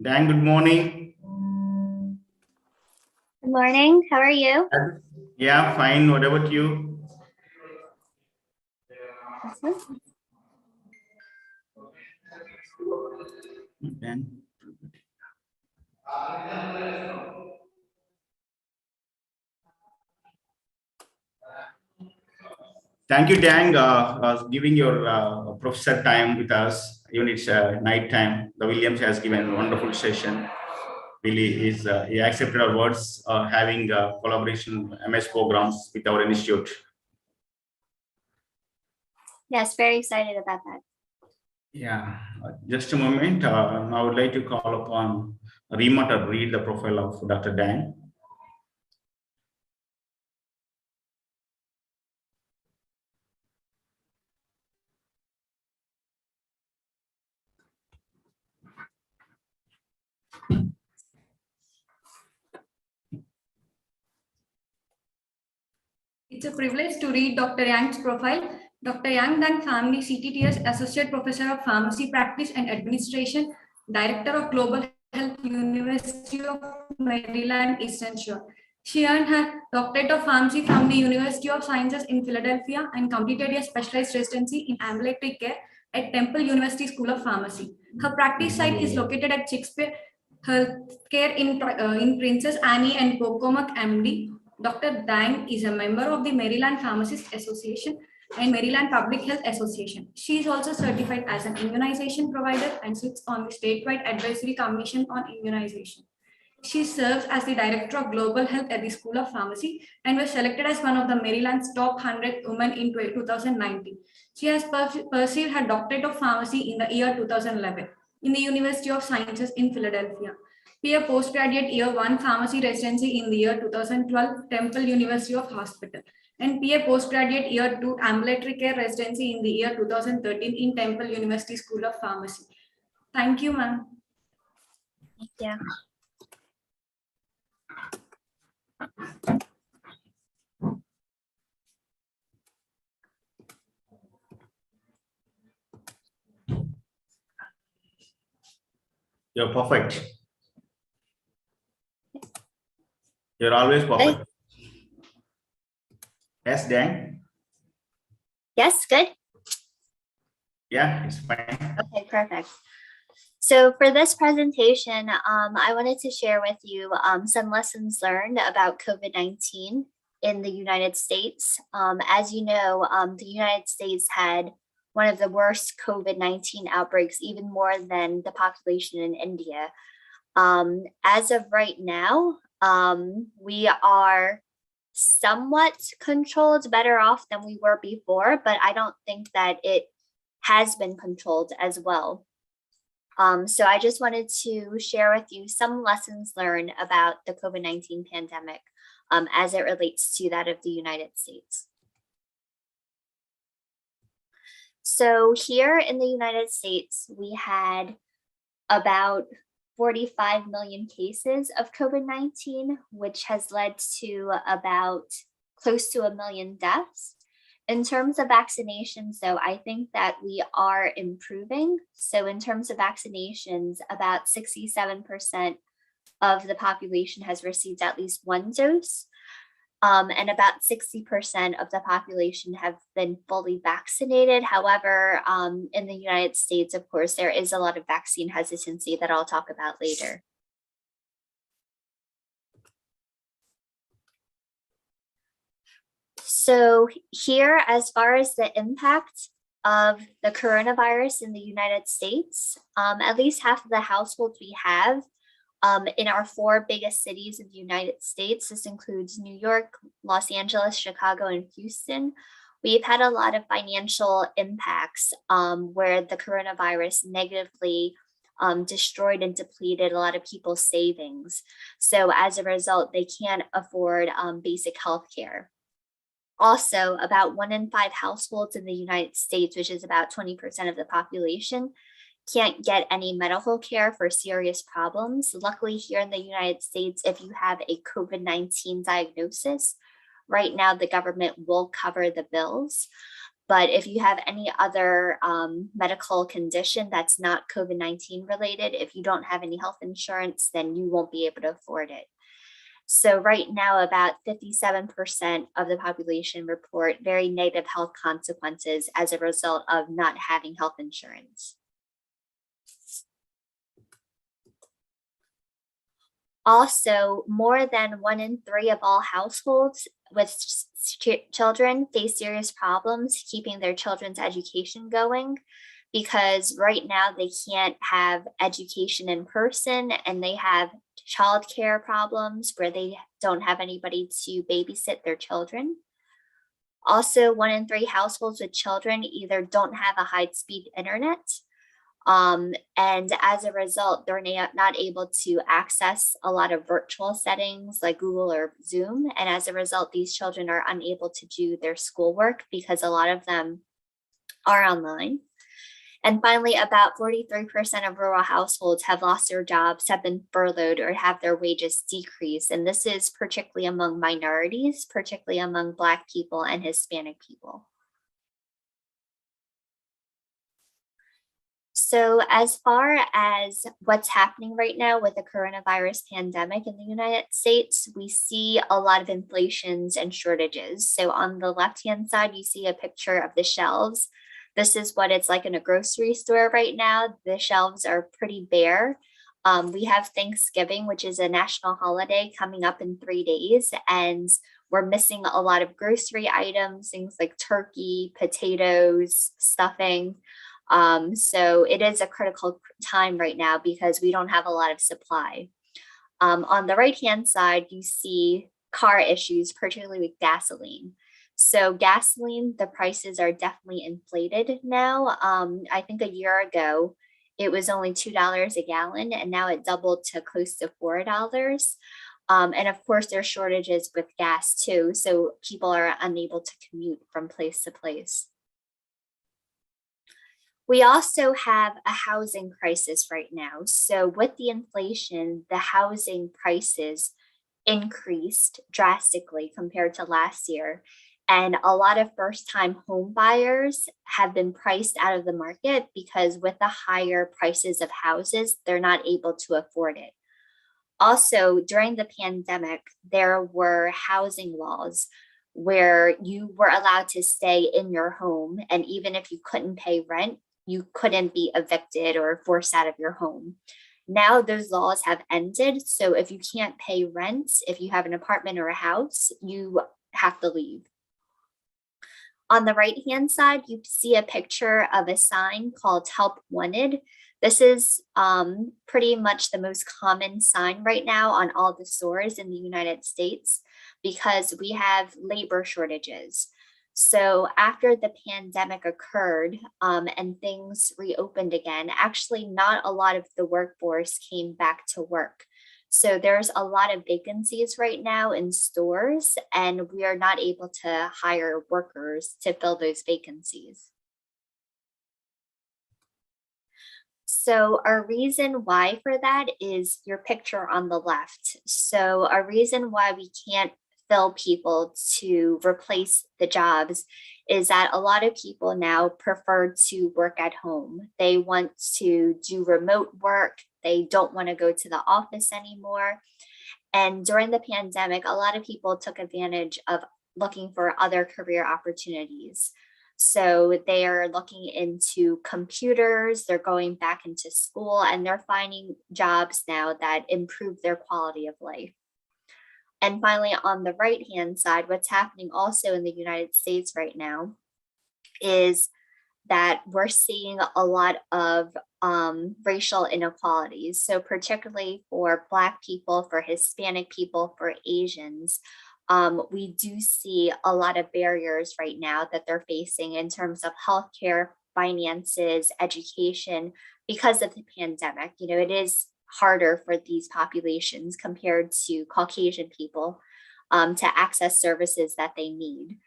Dan, good morning. Good morning. How are you? Yeah, fine. What about you? Awesome. Dan. Thank you, Dang, giving your professor time with us. Even it's night time. The Williams has given a wonderful session. Really, he accepted our words, having collaboration MS programs with our institute. Yes, very excited about that. Yeah, just a moment. Now I would like to call upon Rima to read the profile of Dr. Dan. It's a privilege to read Dr. Yang's profile. Dr. Yang Dang Family CTTS Associate Professor of Pharmacy Practice and Administration, Director of Global Health, University of Maryland, Eastern Shore. She earned her Doctorate of Pharmacy from the University of Sciences in Philadelphia and completed a specialized residency in ambulatory care at Temple University School of Pharmacy. Her practice site is located at Shakespeare Healthcare in Princess Anne and Pocomoke, MD. Dr. Dang is a member of the Maryland Pharmacists Association and Maryland Public Health Association. She is also certified as an immunization provider and sits on the statewide advisory commission on immunization. She serves as the Director of Global Health at the School of Pharmacy and was selected as one of the Maryland's top 100 women in 2019. She has pursued her Doctorate of Pharmacy in the year 2011 in the University of Sciences in Philadelphia. PA Postgraduate Year 1 Pharmacy Residency in the year 2012, Temple University of Hospital, and PA Postgraduate Year 2 Ambulatory Care Residency in the year 2013 in Temple University School of Pharmacy. Thank you, ma'am. Thank you. You're perfect. You're always perfect. Yes, Dan? Yes, good. Yeah, it's fine. Okay, perfect. So for this presentation, I wanted to share with you some lessons learned about COVID-19 in the United States. As you know, the United States had one of the worst COVID-19 outbreaks, even more than the population in India. As of right now, we are somewhat controlled, better off than we were before, but I don't think that it has been controlled as well. So I just wanted to share with you some lessons learned about the COVID-19 pandemic as it relates to that of the United States. So here in the United States, we had about 45 million cases of COVID-19, which has led to about close to 1 million deaths. In terms of vaccinations, though, I think that we are improving. So in terms of vaccinations, about 67% of the population has received at least one dose. And about 60% of the population have been fully vaccinated. However, in the United States, of course, there is a lot of vaccine hesitancy that I'll talk about later. So here, as far as the impact of the coronavirus in the United States, at least half of the households we have in our 4 biggest cities in the United States, this includes New York, Los Angeles, Chicago, and Houston. We've had a lot of financial impacts where the coronavirus negatively destroyed and depleted a lot of people's savings. So as a result, they can't afford basic health care. Also, about 1 in 5 households in the United States, which is about 20% of the population, can't get any medical care for serious problems. Luckily, here in the United States, if you have a COVID-19 diagnosis, right now the government will cover the bills. But if you have any other medical condition that's not COVID-19 related, if you don't have any health insurance, then you won't be able to afford it. So right now, about 57% of the population report very negative health consequences as a result of not having health insurance. Also, more than 1 in 3 of all households with children face serious problems keeping their children's education going, because right now they can't have education in person and they have childcare problems where they don't have anybody to babysit their children. Also, 1 in 3 households with children either don't have a high-speed internet, and as a result, they're not able to access a lot of virtual settings like Google or Zoom. And as a result, these children are unable to do their schoolwork because a lot of them are online. And finally, about 43% of rural households have lost their jobs, have been furloughed, or have their wages decreased. And this is particularly among minorities, particularly among Black people and Hispanic people. So as far as what's happening right now with the coronavirus pandemic in the United States, we see a lot of inflations and shortages. So on the left-hand side, you see a picture of the shelves. This is what it's like in a grocery store right now. The shelves are pretty bare. We have Thanksgiving, which is a national holiday coming up in 3 days, and we're missing a lot of grocery items, things like turkey, potatoes, stuffing. So it is a critical time right now because we don't have a lot of supply. On the right-hand side, you see car issues, particularly with gasoline. So gasoline, the prices are definitely inflated now. I think a year ago, it was only $2 a gallon, and now it doubled to close to $4. And of course, there's shortages with gas too. So people are unable to commute from place to place. We also have a housing crisis right now. So with the inflation, the housing prices increased drastically compared to last year. And a lot of first-time home buyers have been priced out of the market because with the higher prices of houses, they're not able to afford it. Also, during the pandemic, there were housing laws where you were allowed to stay in your home. And even if you couldn't pay rent, you couldn't be evicted or forced out of your home. Now those laws have ended. So if you can't pay rent, if you have an apartment or a house, you have to leave. On the right-hand side, you see a picture of a sign called Help Wanted. This is pretty much the most common sign right now on all the stores in the United States because we have labor shortages. So after the pandemic occurred and things reopened again, actually not a lot of the workforce came back to work. So there's a lot of vacancies right now in stores, and we are not able to hire workers to fill those vacancies. So a reason why for that is your picture on the left. So a reason why we can't fill people to replace the jobs is that a lot of people now prefer to work at home. They want to do remote work. They don't want to go to the office anymore. And during the pandemic, a lot of people took advantage of looking for other career opportunities. So they are looking into computers, they're going back into school, and they're finding jobs now that improve their quality of life. And finally, on the right-hand side, what's happening also in the United States right now is that we're seeing a lot of racial inequalities. So particularly for Black people, for Hispanic people, for Asians, we do see a lot of barriers right now that they're facing in terms of healthcare, finances, education, because of the pandemic. You know, it is harder for these populations compared to Caucasian people to access services that they need.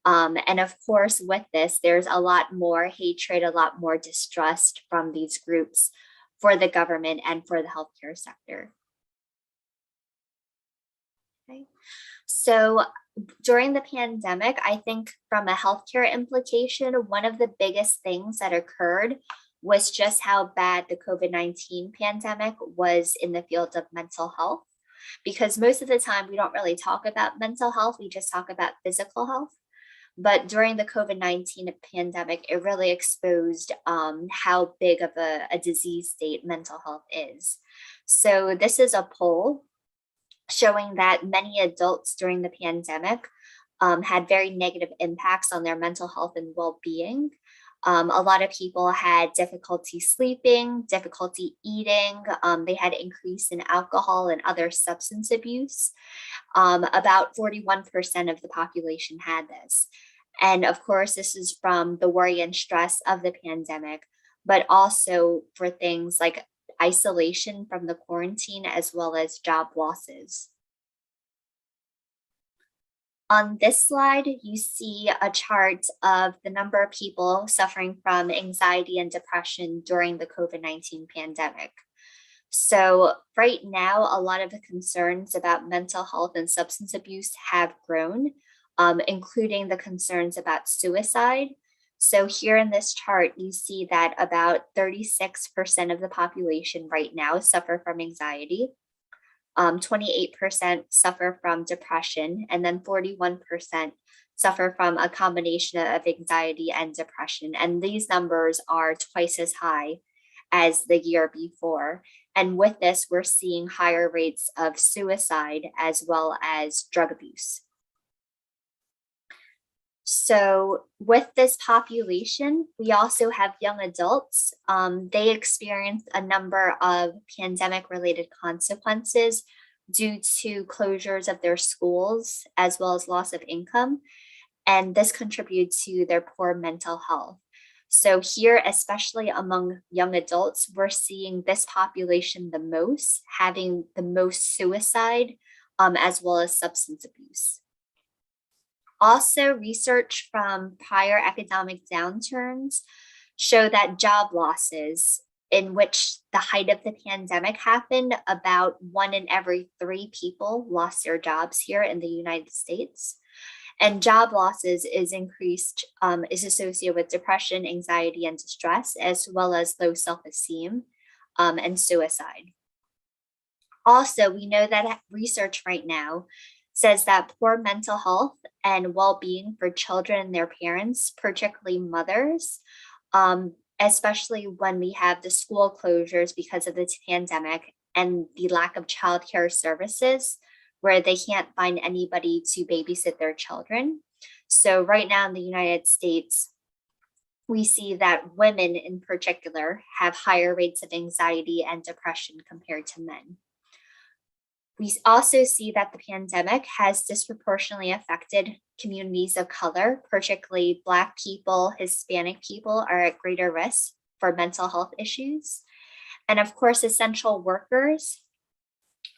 And of course, with this, there's a lot more hatred, a lot more distrust from these groups for the government and for the healthcare sector. Okay. So during the pandemic, I think from a healthcare implication, one of the biggest things that occurred was just how bad the COVID-19 pandemic was in the field of mental health. Because most of the time we don't really talk about mental health, we just talk about physical health. But during the COVID-19 pandemic, it really exposed how big of a disease state mental health is. So this is a poll showing that many adults during the pandemic had very negative impacts on their mental health and well-being. A lot of people had difficulty sleeping, difficulty eating. They had increase in alcohol and other substance abuse. About 41% of the population had this. And of course, this is from the worry and stress of the pandemic, but also for things like isolation from the quarantine, as well as job losses. On this slide, you see a chart of the number of people suffering from anxiety and depression during the COVID-19 pandemic. So right now, a lot of the concerns about mental health and substance abuse have grown, including the concerns about suicide. So here in this chart, you see that about 36% of the population right now suffer from anxiety. 28% suffer from depression, and then 41% suffer from a combination of anxiety and depression. And these numbers are twice as high as the year before. And with this, we're seeing higher rates of suicide as well as drug abuse. So with this population, we also have young adults. They experience a number of pandemic-related consequences due to closures of their schools, as well as loss of income. And this contributes to their poor mental health. So here, especially among young adults, we're seeing this population the most, having the most suicide, as well as substance abuse. Also, research from prior economic downturns show that job losses, in which the height of the pandemic happened, about 1 in every 3 people lost their jobs here in the United States. And job losses is associated with depression, anxiety, and distress, as well as low self-esteem and suicide. Also, we know that research right now says that poor mental health and well-being for children and their parents, particularly mothers, especially when we have the school closures because of the pandemic and the lack of childcare services where they can't find anybody to babysit their children. So right now in the United States, we see that women in particular have higher rates of anxiety and depression compared to men. We also see that the pandemic has disproportionately affected communities of color, particularly Black people, Hispanic people are at greater risk for mental health issues. And of course, essential workers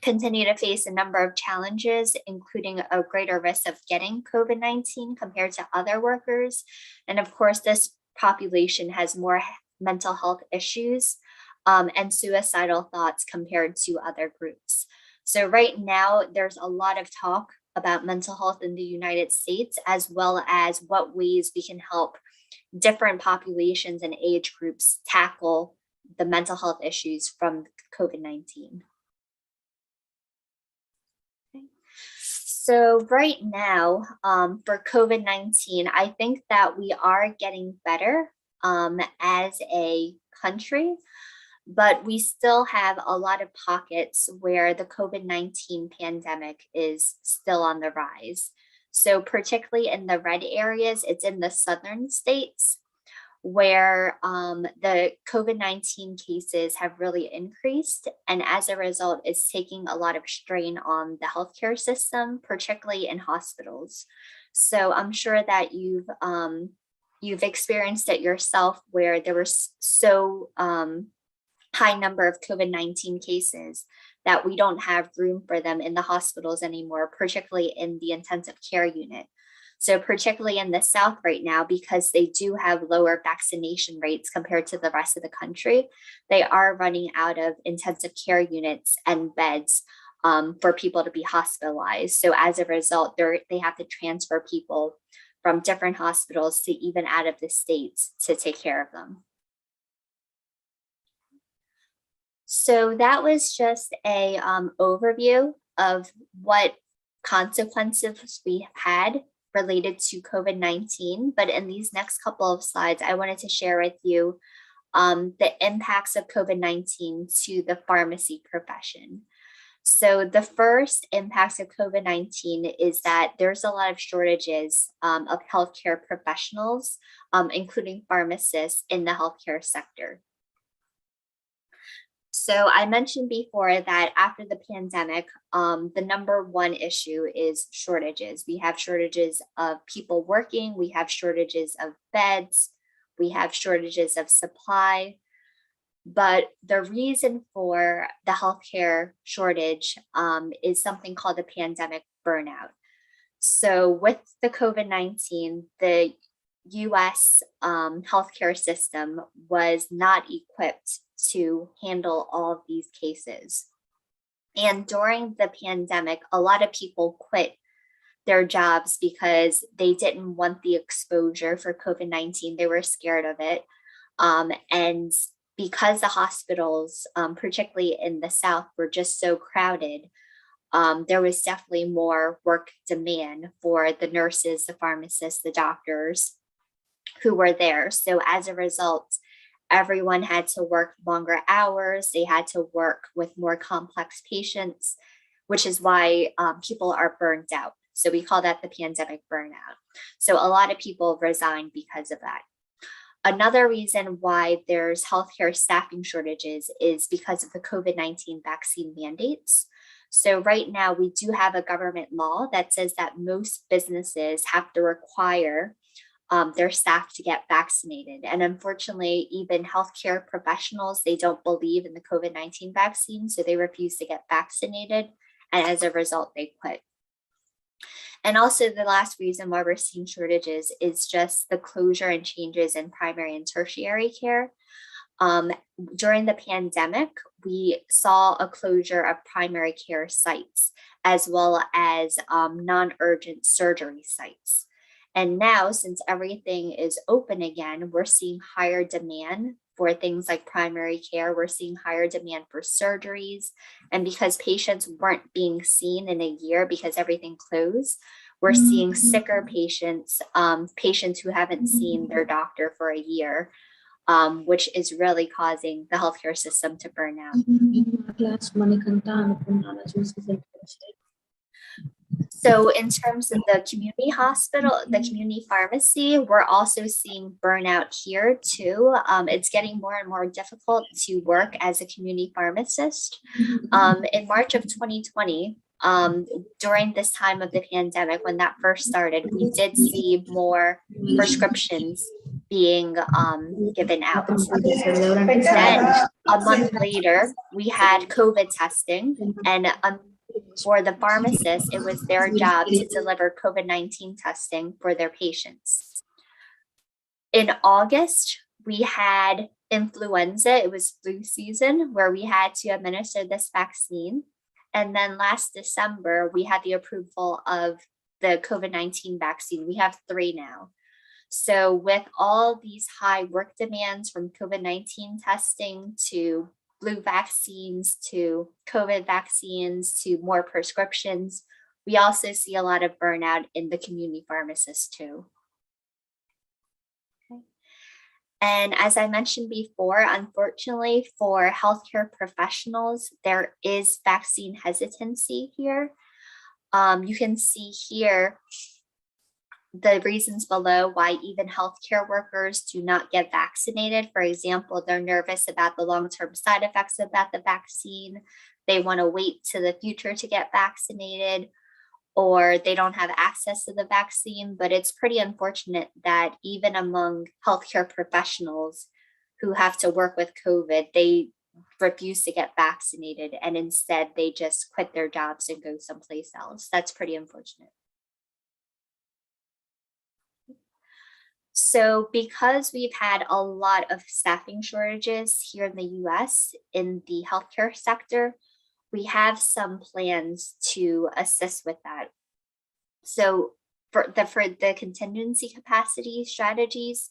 continue to face a number of challenges, including a greater risk of getting COVID-19 compared to other workers. And of course, this population has more mental health issues and suicidal thoughts compared to other groups. So right now, there's a lot of talk about mental health in the United States, as well as what ways we can help different populations and age groups tackle the mental health issues from COVID-19. So right now, for COVID-19, I think that we are getting better as a country, but we still have a lot of pockets where the COVID-19 pandemic is still on the rise. So particularly in the red areas, it's in the southern states where the COVID-19 cases have really increased. And as a result, it's taking a lot of strain on the healthcare system, particularly in hospitals. So I'm sure that you've experienced it yourself where there was so high number of COVID-19 cases that we don't have room for them in the hospitals anymore, particularly in the intensive care unit. So particularly in the South right now, because they do have lower vaccination rates compared to the rest of the country, they are running out of intensive care units and beds for people to be hospitalized. So as a result, they have to transfer people from different hospitals to even out of the states to take care of them. So that was just a overview of what consequences we have had related to COVID-19. But in these next couple of slides, I wanted to share with you the impacts of COVID-19 to the pharmacy profession. So the first impacts of COVID-19 is that there's a lot of shortages of healthcare professionals, including pharmacists in the healthcare sector. So I mentioned before that after the pandemic, the number one issue is shortages. We have shortages of people working, we have shortages of beds, we have shortages of supply. But the reason for the healthcare shortage is something called the pandemic burnout. So with the COVID-19, the US healthcare system was not equipped to handle all of these cases. And during the pandemic, a lot of people quit their jobs because they didn't want the exposure for COVID-19. They were scared of it. And because the hospitals, particularly in the South, were just so crowded, there was definitely more work demand for the nurses, the pharmacists, the doctors who were there. So as a result, everyone had to work longer hours. They had to work with more complex patients, which is why people are burned out. So we call that the pandemic burnout. So a lot of people resigned because of that. Another reason why there's healthcare staffing shortages is because of the COVID-19 vaccine mandates. So right now we do have a government law that says that most businesses have to require their staff to get vaccinated. And unfortunately, even healthcare professionals, they don't believe in the COVID-19 vaccine, so they refuse to get vaccinated. And as a result, they quit. And also the last reason why we're seeing shortages is just the closure and changes in primary and tertiary care. During the pandemic, we saw a closure of primary care sites, as well as non-urgent surgery sites. And now, since everything is open again, we're seeing higher demand for things like primary care. We're seeing higher demand for surgeries. And because patients weren't being seen in a year because everything closed, we're seeing sicker patients, patients who haven't seen their doctor for a year. which is really causing the healthcare system to burn out. So in terms of the community hospital, the community pharmacy, we're also seeing burnout here too. It's getting more and more difficult to work as a community pharmacist. In March of 2020, during this time of the pandemic, when that first started, we did see more prescriptions being given out. Then a month later, we had COVID testing, and for the pharmacists, it was their job to deliver COVID-19 testing for their patients. In August, we had influenza. It was flu season where we had to administer this vaccine. And then last December, we had the approval of the COVID-19 vaccine. We have 3 now. So with all these high work demands from COVID-19 testing to flu vaccines to COVID vaccines to more prescriptions, we also see a lot of burnout in the community pharmacists too. Okay. And as I mentioned before, unfortunately for healthcare professionals, there is vaccine hesitancy here. You can see here the reasons below why even healthcare workers do not get vaccinated. For example, they're nervous about the long-term side effects about the vaccine. They want to wait to the future to get vaccinated, or they don't have access to the vaccine. But it's pretty unfortunate that even among healthcare professionals who have to work with COVID, they refuse to get vaccinated, and instead they just quit their jobs and go someplace else. That's pretty unfortunate. So because we've had a lot of staffing shortages here in the US in the healthcare sector, we have some plans to assist with that. So for the contingency capacity strategies,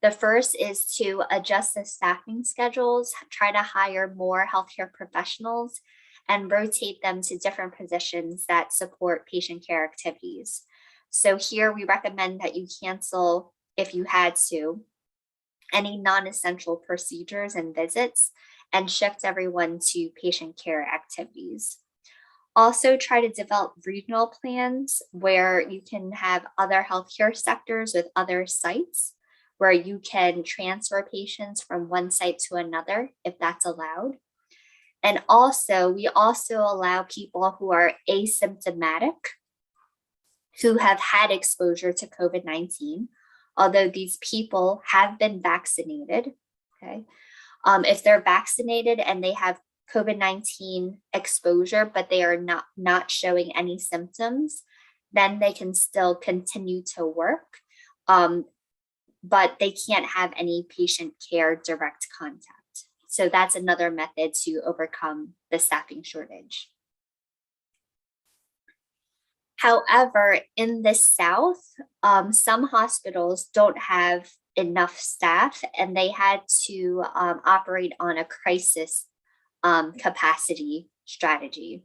the first is to adjust the staffing schedules, try to hire more healthcare professionals, and rotate them to different positions that support patient care activities. So here we recommend that you cancel, if you had to, any non-essential procedures and visits, and shift everyone to patient care activities. Also try to develop regional plans where you can have other healthcare sectors with other sites, where you can transfer patients from one site to another if that's allowed. And also, we also allow people who are asymptomatic, who have had exposure to COVID-19, although these people have been vaccinated, okay? If they're vaccinated and they have COVID-19 exposure, but they are not showing any symptoms, then they can still continue to work, but they can't have any patient care direct contact. So that's another method to overcome the staffing shortage. However, in the South, some hospitals don't have enough staff, and they had to operate on a crisis capacity strategy.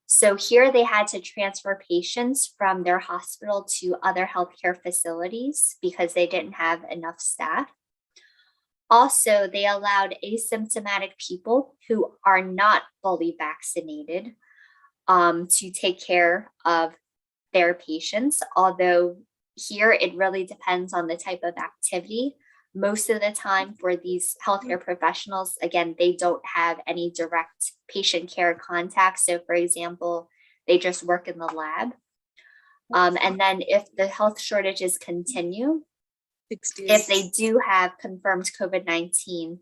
So here they had to transfer patients from their hospital to other healthcare facilities because they didn't have enough staff. Also, they allowed asymptomatic people who are not fully vaccinated to take care of their patients, although here it really depends on the type of activity. Most of the time for these healthcare professionals, again, they don't have any direct patient care contact. So for example, they just work in the lab. And then if the health shortages continue, if they do have confirmed COVID-19,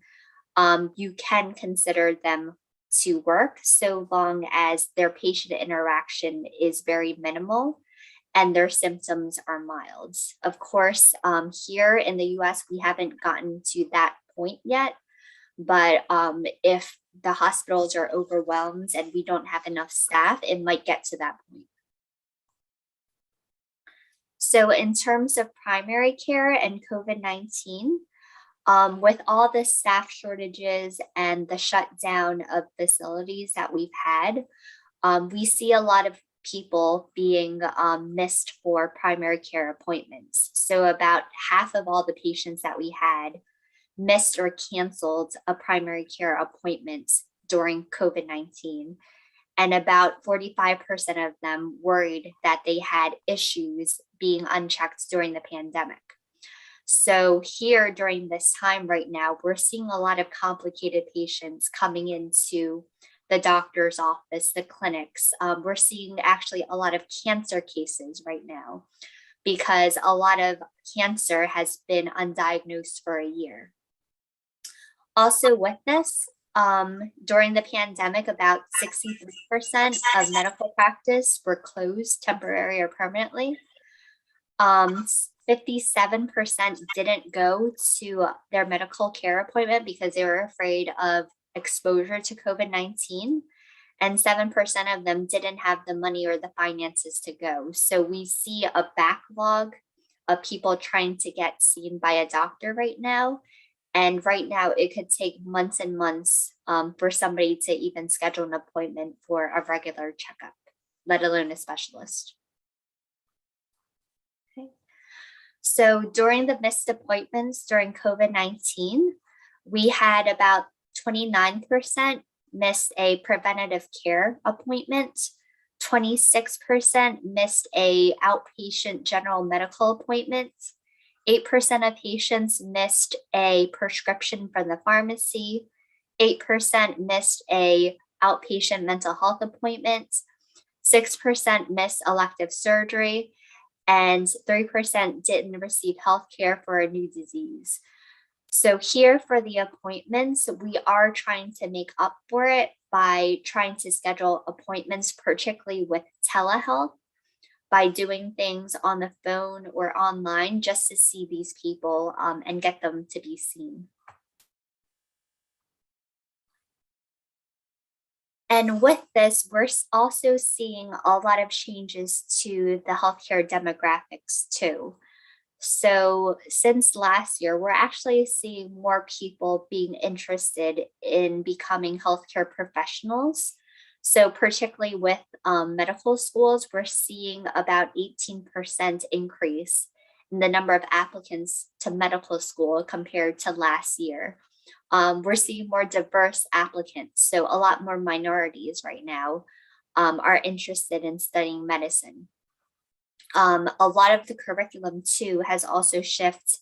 you can consider them to work so long as their patient interaction is very minimal and their symptoms are mild. Of course, here in the US, we haven't gotten to that point yet, but if the hospitals are overwhelmed and we don't have enough staff, it might get to that point. So in terms of primary care and COVID-19, with all the staff shortages and the shutdown of facilities that we've had, we see a lot of people being missed for primary care appointments. So about half of all the patients that we had missed or canceled a primary care appointment during COVID-19. And about 45% of them worried that they had issues being unchecked during the pandemic. So here during this time right now, we're seeing a lot of complicated patients coming into the doctor's office, the clinics. We're seeing actually a lot of cancer cases right now because a lot of cancer has been undiagnosed for a year. Also with this, during the pandemic, about 63% of medical practice were closed temporarily or permanently. 57% didn't go to their medical care appointment because they were afraid of exposure to COVID-19. And 7% of them didn't have the money or the finances to go. So we see a backlog of people trying to get seen by a doctor right now. And right now it could take months and months for somebody to even schedule an appointment for a regular checkup, let alone a specialist. Okay. So during the missed appointments during COVID-19, we had about 29% missed a preventative care appointment, 26% missed a outpatient general medical appointment, 8% of patients missed a prescription from the pharmacy, 8% missed a outpatient mental health appointment, 6% missed elective surgery, and 3% didn't receive health care for a new disease. So here for the appointments, we are trying to make up for it by trying to schedule appointments, particularly with telehealth, by doing things on the phone or online just to see these people and get them to be seen. And with this, we're also seeing a lot of changes to the healthcare demographics too. So since last year, we're actually seeing more people being interested in becoming healthcare professionals. So particularly with medical schools, we're seeing about 18% increase in the number of applicants to medical school compared to last year. We're seeing more diverse applicants. So a lot more minorities right now are interested in studying medicine. A lot of the curriculum too has also shifted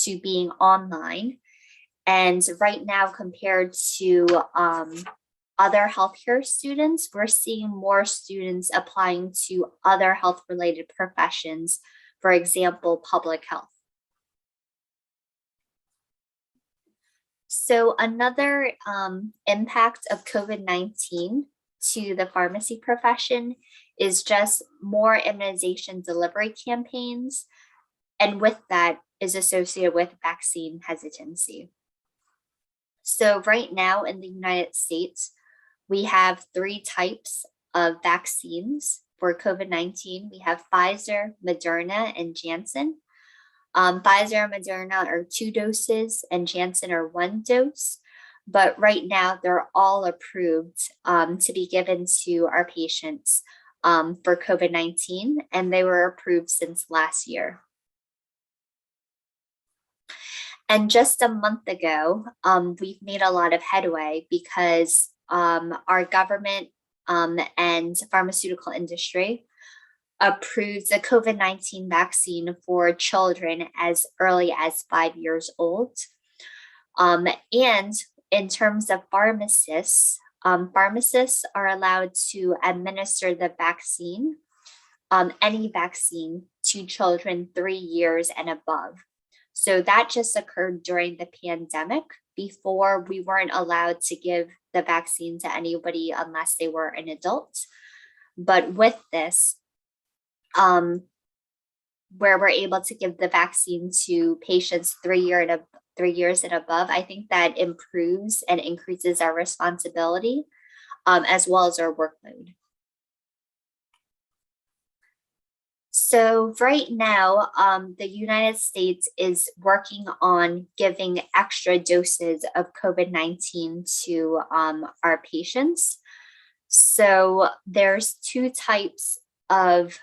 to being online. And right now, compared to other healthcare students, we're seeing more students applying to other health-related professions, for example, public health. So another impact of COVID-19 to the pharmacy profession is just more immunization delivery campaigns. And with that is associated with vaccine hesitancy. So right now in the United States, we have 3 types of vaccines for COVID-19. We have Pfizer, Moderna, and Janssen. Pfizer and Moderna are 2 doses and Janssen are 1 dose. But right now they're all approved to be given to our patients for COVID-19, and they were approved since last year. And just a month ago, we've made a lot of headway because our government and pharmaceutical industry approved the COVID-19 vaccine for children as early as 5 years old. And in terms of pharmacists, pharmacists are allowed to administer the vaccine, any vaccine, to children 3 years and above. So that just occurred during the pandemic. Before, we weren't allowed to give the vaccine to anybody unless they were an adult. But with this, where we're able to give the vaccine to patients 3 years and above, I think that improves and increases our responsibility as well as our workload. So right now, the United States is working on giving extra doses of COVID-19 to our patients. So there's 2 types of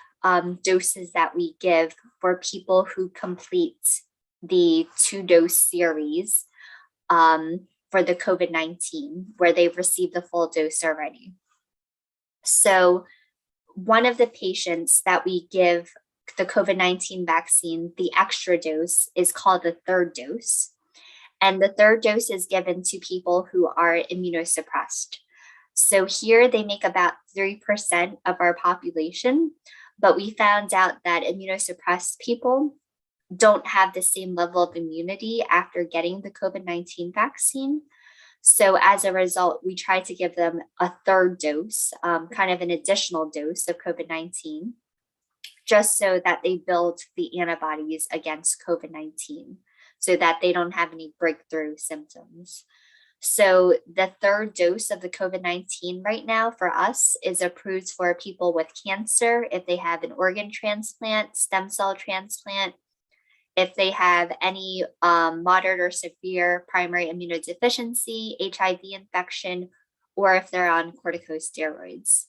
doses that we give for people who complete the 2-dose series. for the COVID-19, where they've received the full dose already. So one of the patients that we give the COVID-19 vaccine, the extra dose, is called the third dose. And the third dose is given to people who are immunosuppressed. So here they make about 3% of our population, but we found out that immunosuppressed people don't have the same level of immunity after getting the COVID-19 vaccine. So as a result, we try to give them a third dose, kind of an additional dose of COVID-19, just so that they build the antibodies against COVID-19, so that they don't have any breakthrough symptoms. So the third dose of the COVID-19 right now for us is approved for people with cancer, if they have an organ transplant, stem cell transplant, if they have any moderate or severe primary immunodeficiency, HIV infection, or if they're on corticosteroids.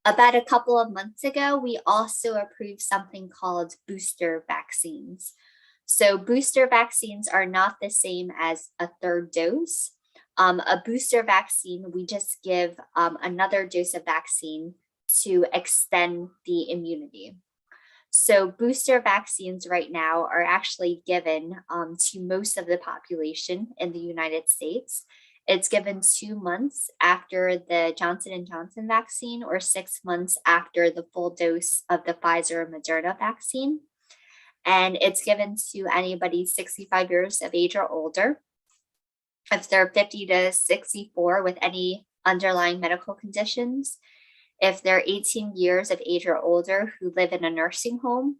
About a couple of months ago, we also approved something called booster vaccines. So booster vaccines are not the same as a third dose. A booster vaccine, we just give another dose of vaccine to extend the immunity. So booster vaccines right now are actually given to most of the population in the United States. It's given 2 months after the Johnson & Johnson vaccine, or 6 months after the full dose of the Pfizer or Moderna vaccine. And it's given to anybody 65 years of age or older. If they're 50 to 64 with any underlying medical conditions, if they're 18 years of age or older who live in a nursing home,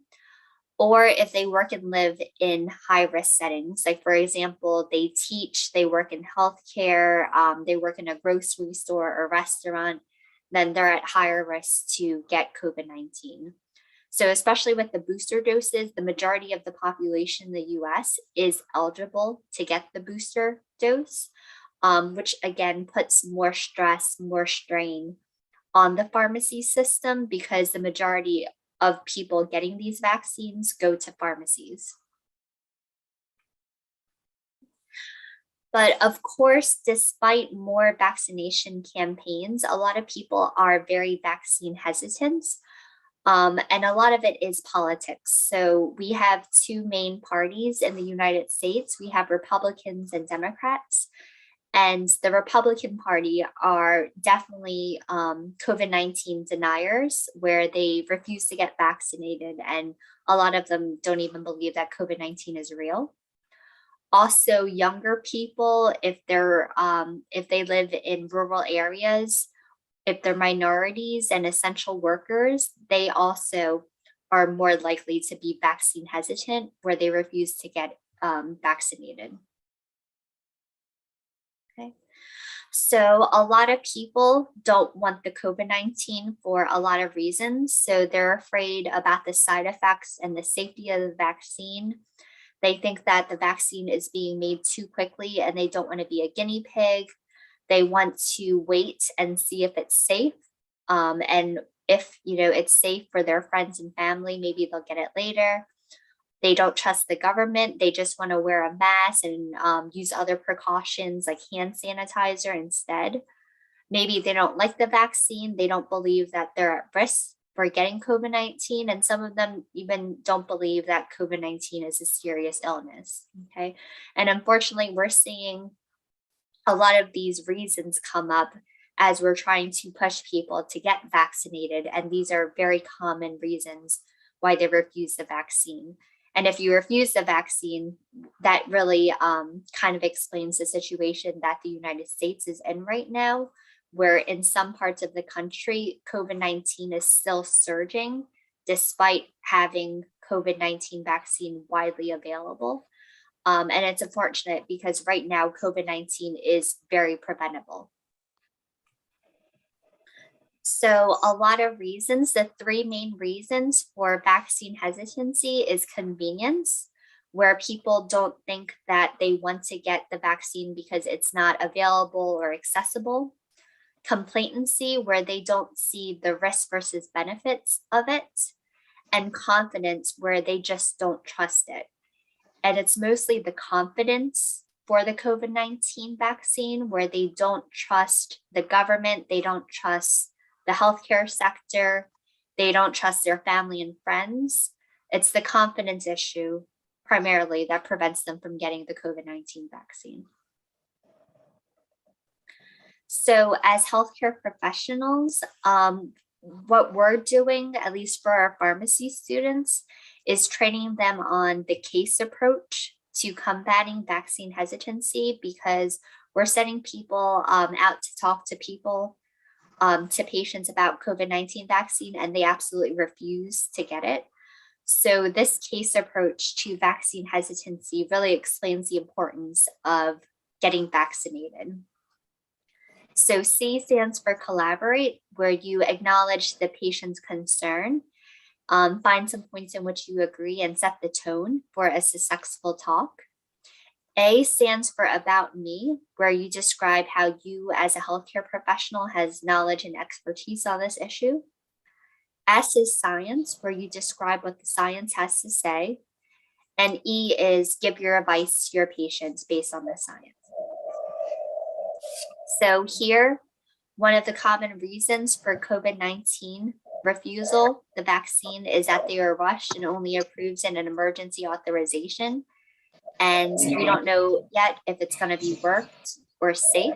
or if they work and live in high-risk settings, like for example, they teach, they work in healthcare, they work in a grocery store or restaurant, then they're at higher risk to get COVID-19. So especially with the booster doses, the majority of the population in the US is eligible to get the booster dose, which again puts more stress, more strain on the pharmacy system, because the majority of people getting these vaccines go to pharmacies. But of course, despite more vaccination campaigns, a lot of people are very vaccine hesitant. And a lot of it is politics. So we have two main parties in the United States. We have Republicans and Democrats. And the Republican Party are definitely COVID-19 deniers, where they refuse to get vaccinated. And a lot of them don't even believe that COVID-19 is real. Also, younger people, if they live in rural areas, if they're minorities and essential workers, they also are more likely to be vaccine hesitant, where they refuse to get vaccinated. Okay. So a lot of people don't want the COVID-19 for a lot of reasons. So they're afraid about the side effects and the safety of the vaccine. They think that the vaccine is being made too quickly and they don't want to be a guinea pig. They want to wait and see if it's safe. And if it's safe for their friends and family, maybe they'll get it later. They don't trust the government. They just want to wear a mask and use other precautions like hand sanitizer instead. Maybe they don't like the vaccine. They don't believe that they're at risk for getting COVID-19. And some of them even don't believe that COVID-19 is a serious illness. Okay. And unfortunately, we're seeing a lot of these reasons come up as we're trying to push people to get vaccinated. And these are very common reasons why they refuse the vaccine. And if you refuse the vaccine, that really kind of explains the situation that the United States is in right now, where in some parts of the country, COVID-19 is still surging despite having COVID-19 vaccine widely available. And it's unfortunate because right now, COVID-19 is very preventable. So a lot of reasons, the three main reasons for vaccine hesitancy is convenience, where people don't think that they want to get the vaccine because it's not available or accessible. Complacency, where they don't see the risk versus benefits of it. And confidence, where they just don't trust it. And it's mostly the confidence for the COVID-19 vaccine, where they don't trust the government, they don't trust the healthcare sector, they don't trust their family and friends. It's the confidence issue primarily that prevents them from getting the COVID-19 vaccine. So as healthcare professionals, what we're doing, at least for our pharmacy students, is training them on the case approach to combating vaccine hesitancy, because we're sending people out to talk to people, to patients about COVID-19 vaccine, and they absolutely refuse to get it. So this case approach to vaccine hesitancy really explains the importance of getting vaccinated. So C stands for collaborate, where you acknowledge the patient's concern, find some points in which you agree, and set the tone for a successful talk. A stands for about me, where you describe how you as a healthcare professional has knowledge and expertise on this issue. S is science, where you describe what the science has to say. And E is give your advice to your patients based on the science. So here, one of the common reasons for COVID-19 refusal, the vaccine, is that they are rushed and only approved in an emergency authorization. And we don't know yet if it's going to be worked or safe.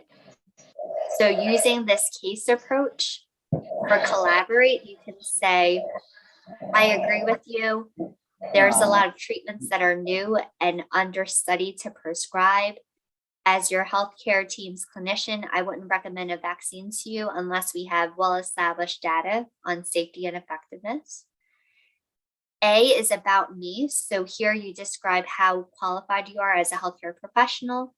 So using this case approach for collaborate, you can say, I agree with you. There's a lot of treatments that are new and understudied to prescribe. As your healthcare team's clinician, I wouldn't recommend a vaccine to you unless we have well-established data on safety and effectiveness. A is about me. So here you describe how qualified you are as a healthcare professional.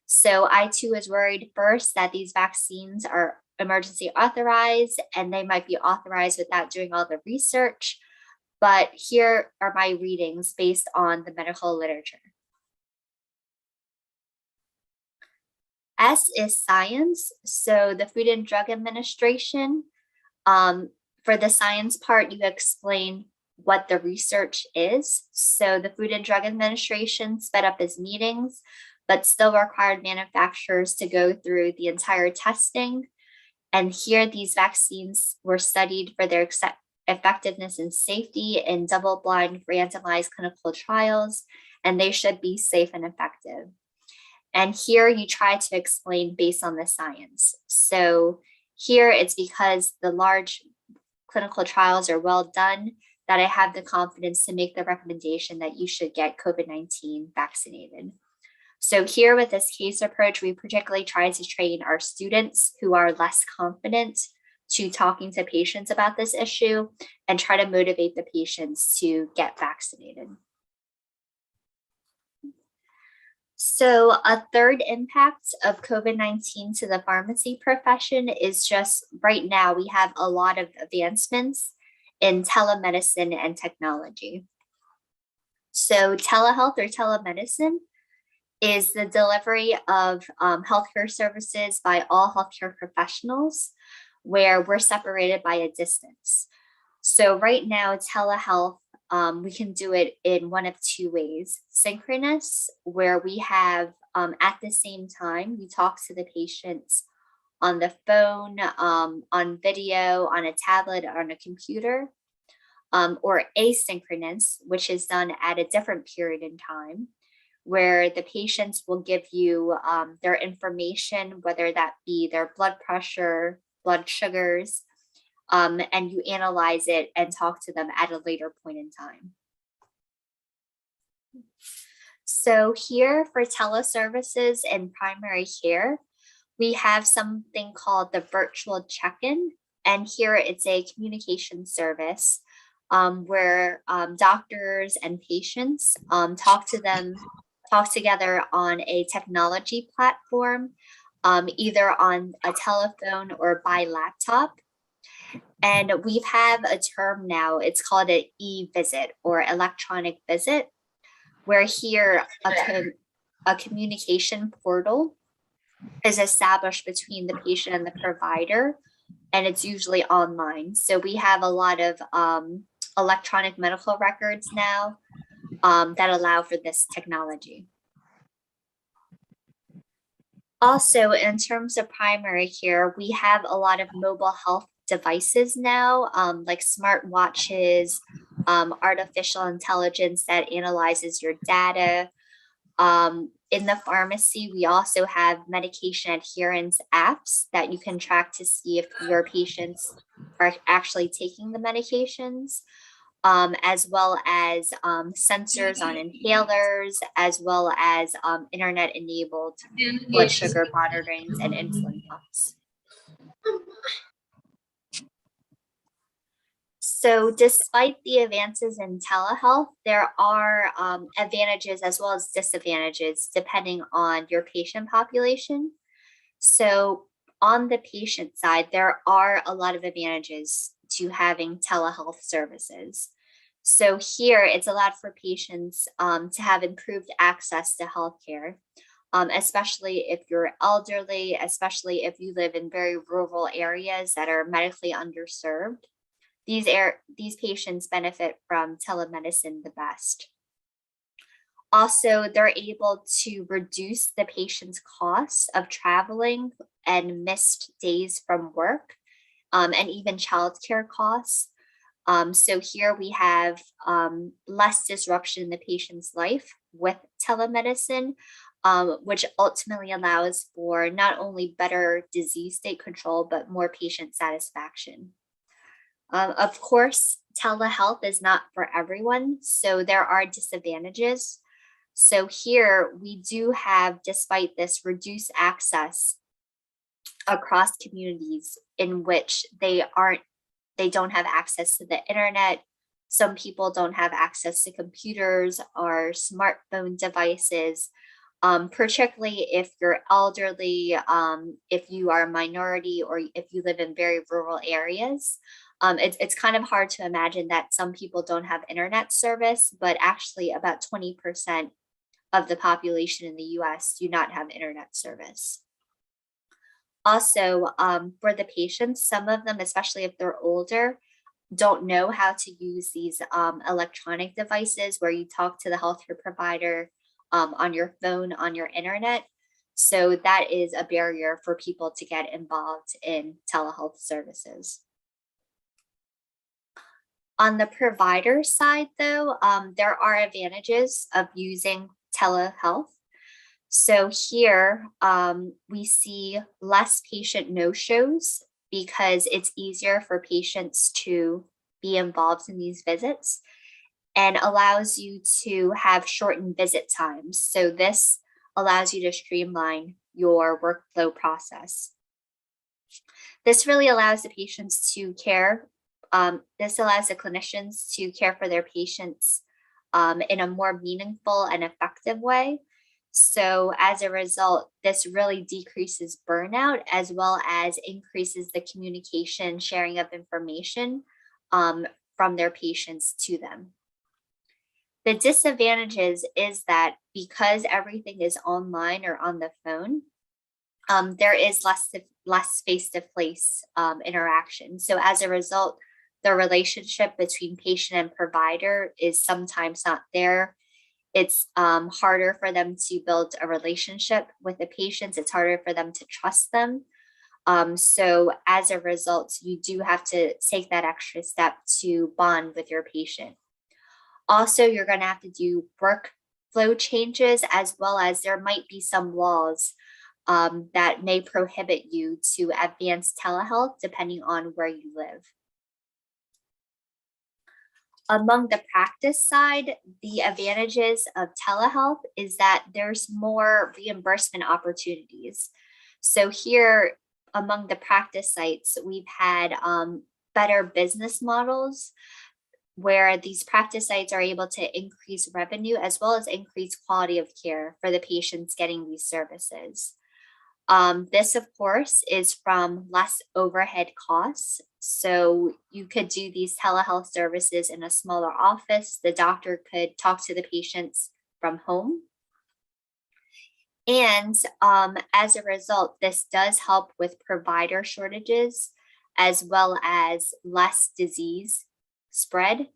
So I too was worried first that these vaccines are emergency authorized and they might be authorized without doing all the research. But here are my readings based on the medical literature. S is science. So the Food and Drug Administration, for the science part, you explain what the research is. So the Food and Drug Administration sped up its meetings, but still required manufacturers to go through the entire testing. And here these vaccines were studied for their effectiveness and safety in double-blind randomized clinical trials, and they should be safe and effective. And here you try to explain based on the science. So here it's because the large clinical trials are well done that I have the confidence to make the recommendation that you should get COVID-19 vaccinated. So here with this case approach, we particularly try to train our students who are less confident to talking to patients about this issue and try to motivate the patients to get vaccinated. So a third impact of COVID-19 to the pharmacy profession is just right now we have a lot of advancements in telemedicine and technology. So telehealth or telemedicine is the delivery of healthcare services by all healthcare professionals where we're separated by a distance. So right now, telehealth, we can do it in one of two ways. Synchronous, where we have at the same time, you talk to the patients on the phone, on video, on a tablet, or on a computer, or asynchronous, which is done at a different period in time, where the patients will give you their information, whether that be their blood pressure, blood sugars, and you analyze it and talk to them at a later point in time. So here for teleservices and primary care, we have something called the virtual check-in. And here it's a communication service where doctors and patients talk together on a technology platform, either on a telephone or by laptop. And we have a term now, it's called an e-visit or electronic visit, where here a communication portal is established between the patient and the provider, and it's usually online. So we have a lot of electronic medical records now that allow for this technology. Also, in terms of primary care, we have a lot of mobile health devices now, like smart watches, artificial intelligence that analyzes your data. In the pharmacy, we also have medication adherence apps that you can track to see if your patients are actually taking the medications, as well as sensors on inhalers, as well as internet-enabled blood sugar monitorings and insulin pumps. So despite the advances in telehealth, there are advantages as well as disadvantages depending on your patient population. So on the patient side, there are a lot of advantages to having telehealth services. So here it's allowed for patients to have improved access to healthcare, especially if you're elderly, especially if you live in very rural areas that are medically underserved. These patients benefit from telemedicine the best. Also, they're able to reduce the patient's costs of traveling and missed days from work, and even childcare costs. So here we have less disruption in the patient's life with telemedicine, which ultimately allows for not only better disease state control, but more patient satisfaction. Of course, telehealth is not for everyone, so there are disadvantages. So here we do have, despite this, reduced access across communities in which they don't have access to the internet. Some people don't have access to computers or smartphone devices, particularly if you're elderly, if you are a minority, or if you live in very rural areas. It's kind of hard to imagine that some people don't have internet service, but actually about 20% of the population in the US do not have internet service. Also, for the patients, some of them, especially if they're older, don't know how to use these electronic devices where you talk to the healthcare provider on your phone, on your internet. So that is a barrier for people to get involved in telehealth services. On the provider side, though, there are advantages of using telehealth. So here we see less patient no-shows because it's easier for patients to be involved in these visits, and allows you to have shortened visit times. So this allows you to streamline your workflow process. This really allows the patients to care. This allows the clinicians to care for their patients in a more meaningful and effective way. So as a result, this really decreases burnout as well as increases the communication, sharing of information from their patients to them. The disadvantages is that because everything is online or on the phone, there is less face-to-face interaction. So as a result, the relationship between patient and provider is sometimes not there. It's harder for them to build a relationship with the patients. It's harder for them to trust them. So as a result, you do have to take that extra step to bond with your patient. Also, you're going to have to do workflow changes, as well as there might be some laws that may prohibit you to advance telehealth depending on where you live. Among the practice side, the advantages of telehealth is that there's more reimbursement opportunities. So here, among the practice sites, we've had better business models where these practice sites are able to increase revenue as well as increase quality of care for the patients getting these services. This, of course, is from less overhead costs. So you could do these telehealth services in a smaller office. The doctor could talk to the patients from home. And as a result, this does help with provider shortages as well as less disease spread.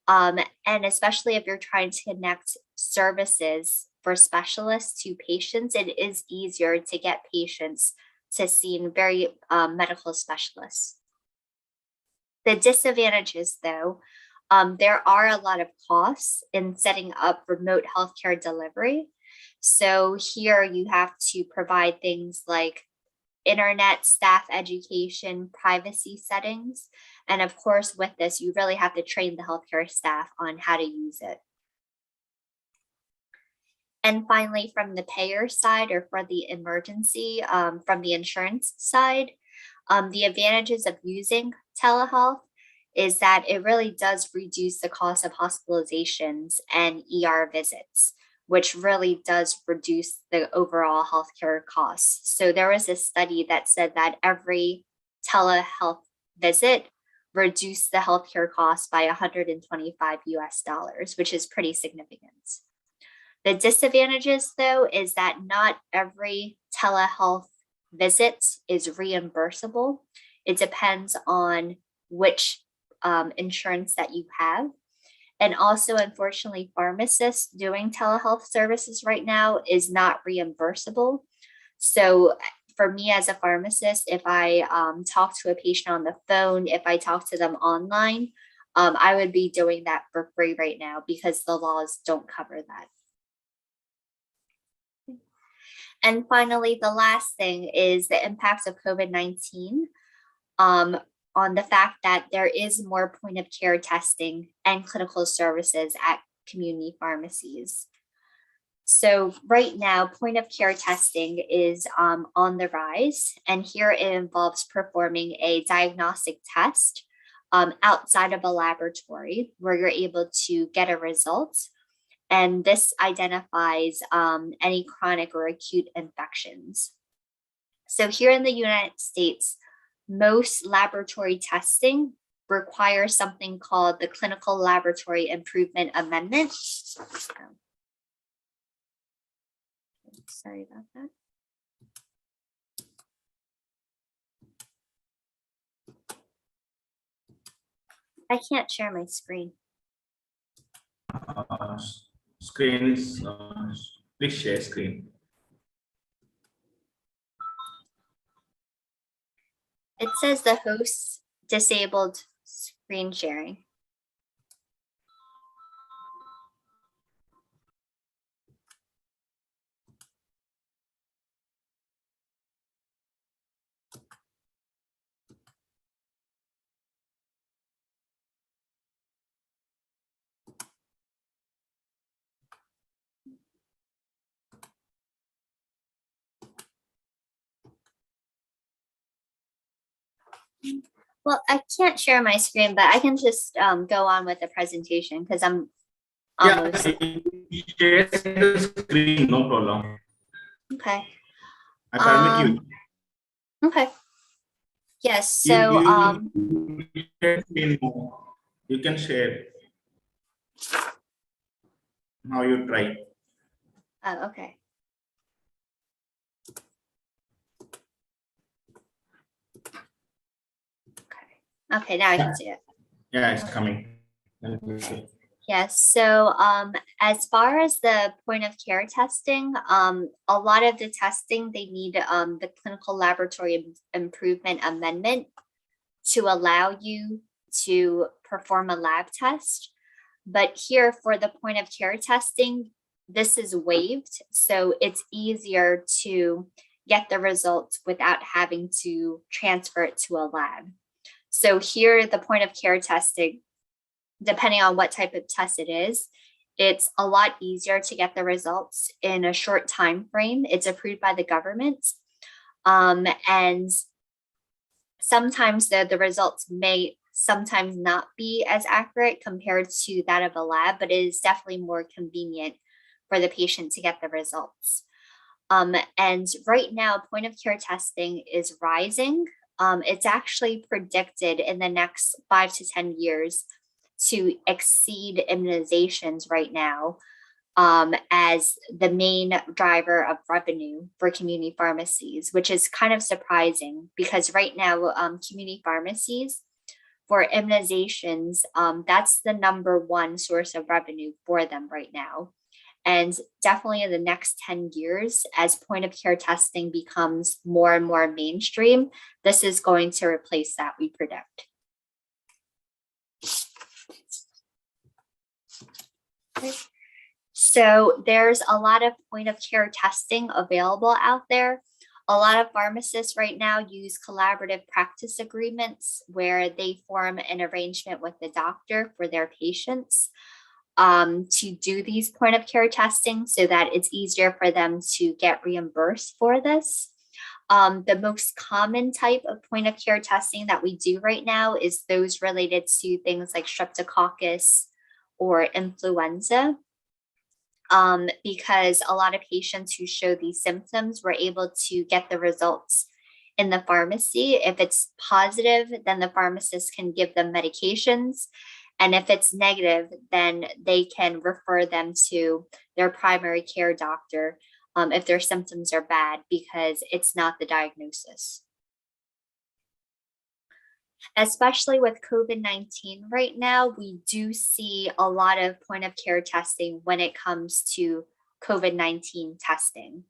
And especially if you're trying to connect services for specialists to patients, it is easier to get patients to see very medical specialists. The disadvantages, though, there are a lot of costs in setting up remote healthcare delivery. So here you have to provide things like internet, staff education, privacy settings. And of course, with this, you really have to train the healthcare staff on how to use it. And finally, from the payer side or for the emergency, from the insurance side, the advantages of using telehealth is that it really does reduce the cost of hospitalizations and ER visits, which really does reduce the overall healthcare costs. So there was a study that said that every telehealth visit reduced the healthcare cost by $125, which is pretty significant. The disadvantages, though, is that not every telehealth visit is reimbursable. It depends on which insurance that you have. And also, unfortunately, pharmacists doing telehealth services right now is not reimbursable. So for me as a pharmacist, if I talk to a patient on the phone, if I talk to them online, I would be doing that for free right now because the laws don't cover that. And finally, the last thing is the impacts of COVID-19 on the fact that there is more point of care testing and clinical services at community pharmacies. So right now, point of care testing is on the rise. And here it involves performing a diagnostic test outside of a laboratory where you're able to get a result. And this identifies any chronic or acute infections. So here in the United States, most laboratory testing requires something called the Clinical Laboratory Improvement Amendment. Sorry about that. I can't share my screen. Screen is, please share screen. It says the host disabled screen sharing. Well, I can't share my screen, but I can just go on with the presentation because I'm almost. Yeah, share the screen, no problem. Okay. I permit you. Okay. Yes. So you can share. Now you try. Okay. Okay, now I can see it. Yeah, it's coming. Yes, so as far as the point of care testing, a lot of the testing, they need the Clinical Laboratory Improvement Amendment to allow you to perform a lab test. But here for the point of care testing, this is waived. So it's easier to get the results without having to transfer it to a lab. So here, the point of care testing, depending on what type of test it is, it's a lot easier to get the results in a short time frame. It's approved by the government. And sometimes the results may sometimes not be as accurate compared to that of a lab, but it is definitely more convenient for the patient to get the results. And right now, point of care testing is rising. It's actually predicted in the next 5 to 10 years to exceed immunizations right now as the main driver of revenue for community pharmacies, which is kind of surprising because right now community pharmacies for immunizations, that's the #1 source of revenue for them right now. And definitely in the next 10 years, as point of care testing becomes more and more mainstream, this is going to replace that, we predict. Okay. So there's a lot of point of care testing available out there. A lot of pharmacists right now use collaborative practice agreements where they form an arrangement with the doctor for their patients to do these point of care testing so that it's easier for them to get reimbursed for this. The most common type of point of care testing that we do right now is those related to things like streptococcus or influenza. Because a lot of patients who show these symptoms were able to get the results in the pharmacy. If it's positive, then the pharmacist can give them medications. And if it's negative, then they can refer them to their primary care doctor if their symptoms are bad, because it's not the diagnosis. Especially with COVID-19 right now, we do see a lot of point of care testing when it comes to COVID-19 testing.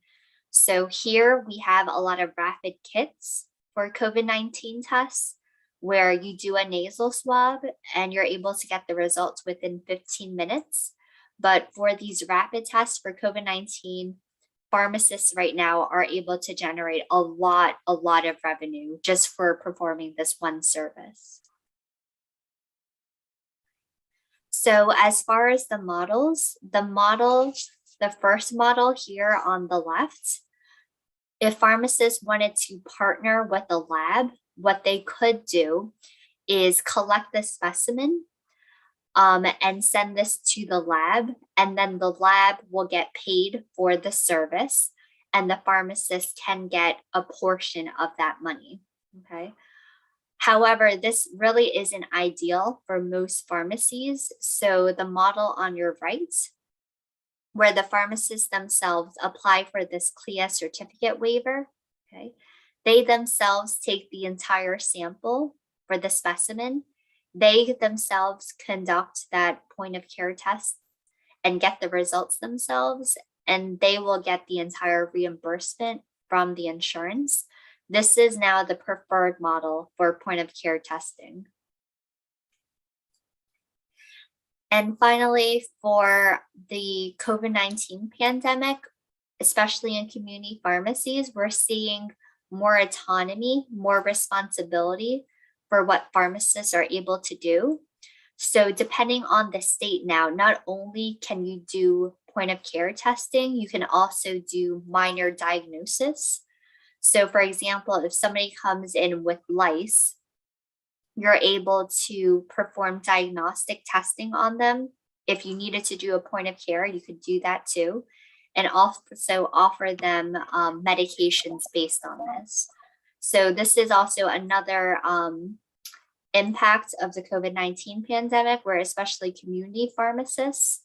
So here we have a lot of rapid kits for COVID-19 tests, where you do a nasal swab and you're able to get the results within 15 minutes. But for these rapid tests for COVID-19, pharmacists right now are able to generate a lot of revenue just for performing this one service. So as far as the models, the first model here on the left, if pharmacists wanted to partner with a lab, what they could do is collect the specimen and send this to the lab, and then the lab will get paid for the service, and the pharmacist can get a portion of that money. Okay. However, this really isn't ideal for most pharmacies. So the model on your right, where the pharmacists themselves apply for this CLIA certificate waiver, okay, they themselves take the entire sample for the specimen. They themselves conduct that point of care test and get the results themselves, and they will get the entire reimbursement from the insurance. This is now the preferred model for point of care testing. And finally, for the COVID-19 pandemic, especially in community pharmacies, we're seeing more autonomy, more responsibility for what pharmacists are able to do. So depending on the state now, not only can you do point of care testing, you can also do minor diagnosis. So for example, if somebody comes in with lice, you're able to perform diagnostic testing on them. If you needed to do a point of care, you could do that too. And also offer them medications based on this. So this is also another impact of the COVID-19 pandemic, where especially community pharmacists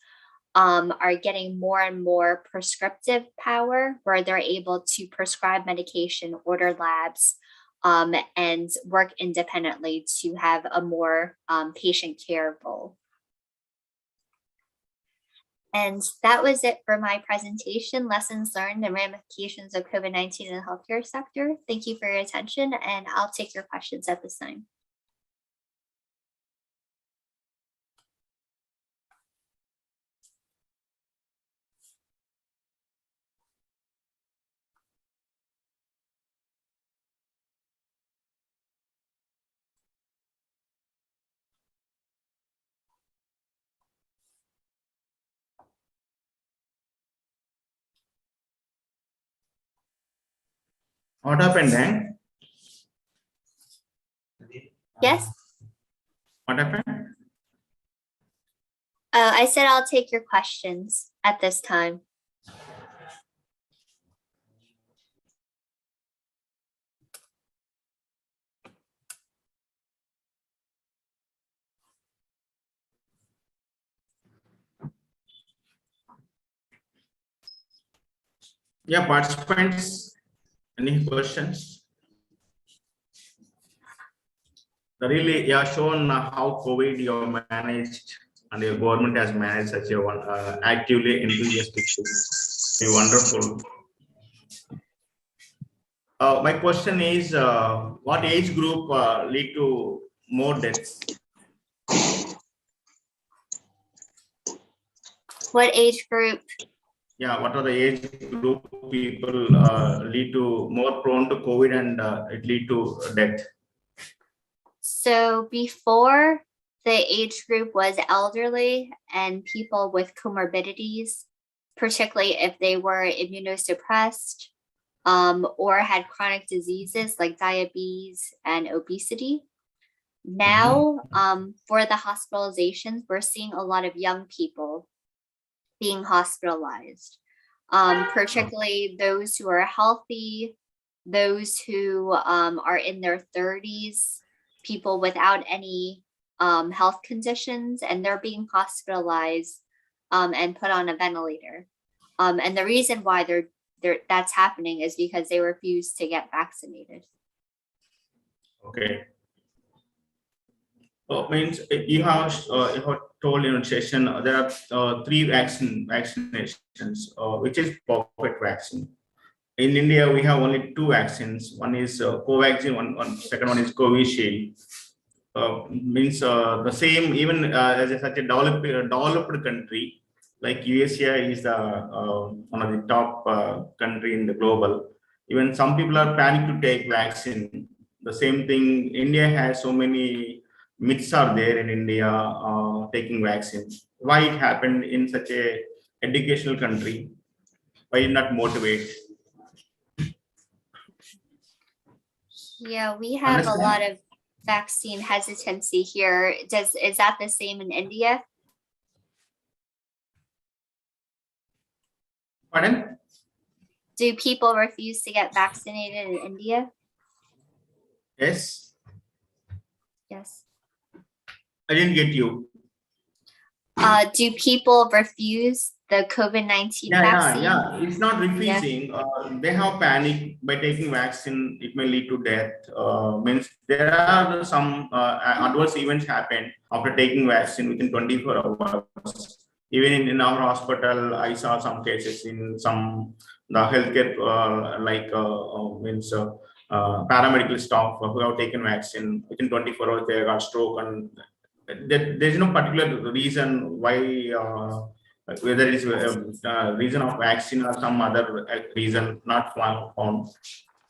are getting more and more prescriptive power, where they're able to prescribe medication, order labs, and work independently to have a more patient care role. And that was it for my presentation, Lessons Learned and Ramifications of COVID-19 in the Healthcare Sector. Thank you for your attention, and I'll take your questions at this time. What happened then? Yes, What happened? I said I'll take your questions at this time. Yeah, participants, any questions? really, you have shown how COVID you have managed and your government has managed such a one actively enthusiastic. Be wonderful. My question is, what age group lead to more deaths? What age group? Yeah, what are the age group people lead to more prone to COVID and it lead to death? So before, the age group was elderly and people with comorbidities, particularly if they were immunosuppressed or had chronic diseases like diabetes and obesity. Now, for the hospitalizations, we're seeing a lot of young people being hospitalized, particularly those who are healthy, those who are in their 30s, people without any health conditions, and they're being hospitalized and put on a ventilator. And the reason why that's happening is because they refuse to get vaccinated. Okay. Means you have told in a session there are three vaccinations, which is perfect vaccine. In India, we have only two vaccines. One is Covaxin, one second one is Covishield. Means the same even as such a developed country like USA is the one of the top country in the global. Even some people are planning to take vaccine. The same thing, India has so many myths are there in India taking vaccine. Why it happened in such a educational country? Why not motivate? Yeah, we have a lot of vaccine hesitancy here. Is that the same in India? Pardon? Do people refuse to get vaccinated in India? Yes, Yes. I didn't get you. Do people refuse the COVID-19 vaccine? Yeah. It's not refusing. They have panic by taking vaccine. It may lead to death. Means there are some adverse events happen after taking vaccine within 24 hours. Even in our hospital, I saw some cases in some the healthcare paramedical staff who have taken vaccine within 24 hours they got stroke, and there is no particular reason why. Whether it's a reason of vaccine or some other reason not found,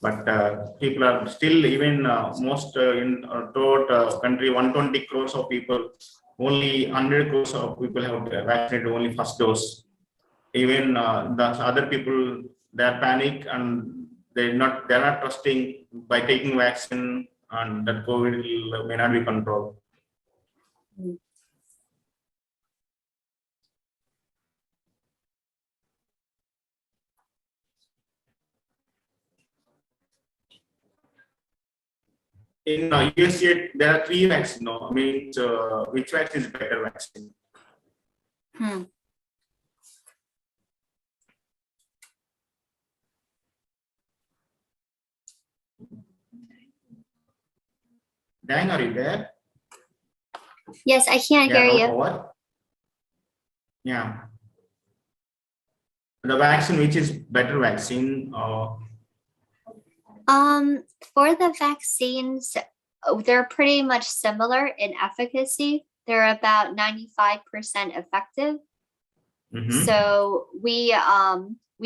but people are still even most in throughout country 120 crores of people, only 100 crores of people have vaccinated only first dose. Even the other people they are panic and they're not trusting by taking vaccine and that COVID may not be controlled. In USA, there are three vaccines. No, I mean, which vaccine is better vaccine? Dang, are you there? Yes, I can't hear you. What? Yeah. The vaccine, which is better vaccine? For the vaccines, they're pretty much similar in efficacy. They're about 95% effective. So we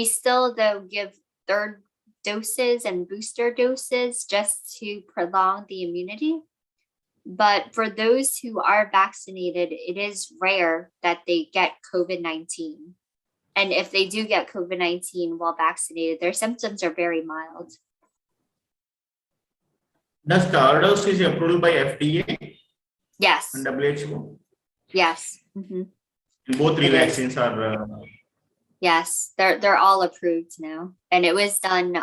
still though give third doses and booster doses just to prolong the immunity. But for those who are vaccinated, it is rare that they get COVID-19. And if they do get COVID-19 while vaccinated, their symptoms are very mild. Does third dose is approved by FDA? Yes. And WHO? Yes. Both three vaccines are. Yes, they're all approved now, and it was done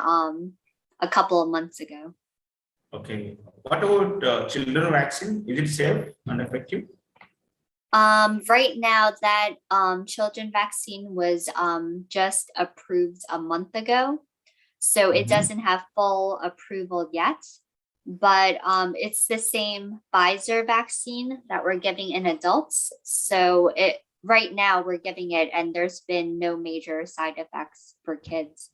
a couple of months ago. Okay. What about children vaccine? Is it safe and effective? Right now, that children vaccine was just approved a month ago, so it doesn't have full approval yet. but it's the same Pfizer vaccine that we're giving in adults. So right now we're giving it, and there's been no major side effects for kids.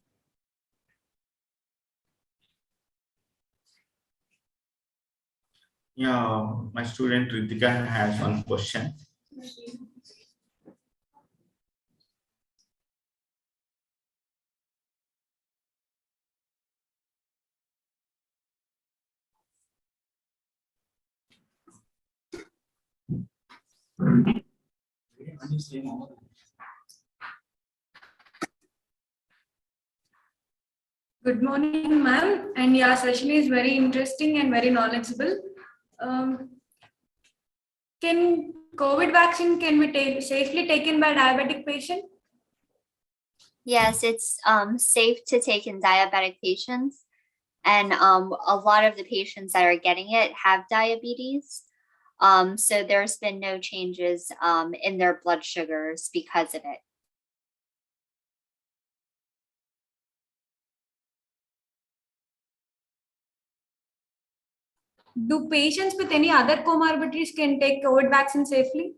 Yeah, my student Ritika has one question. Good morning, ma'am. And your session is very interesting and very knowledgeable. Can COVID vaccine can be safely taken by diabetic patient? Yes, it's safe to take in diabetic patients. And a lot of the patients that are getting it have diabetes. So there's been no changes in their blood sugars because of it. Do patients with any other comorbidities can take COVID vaccine safely?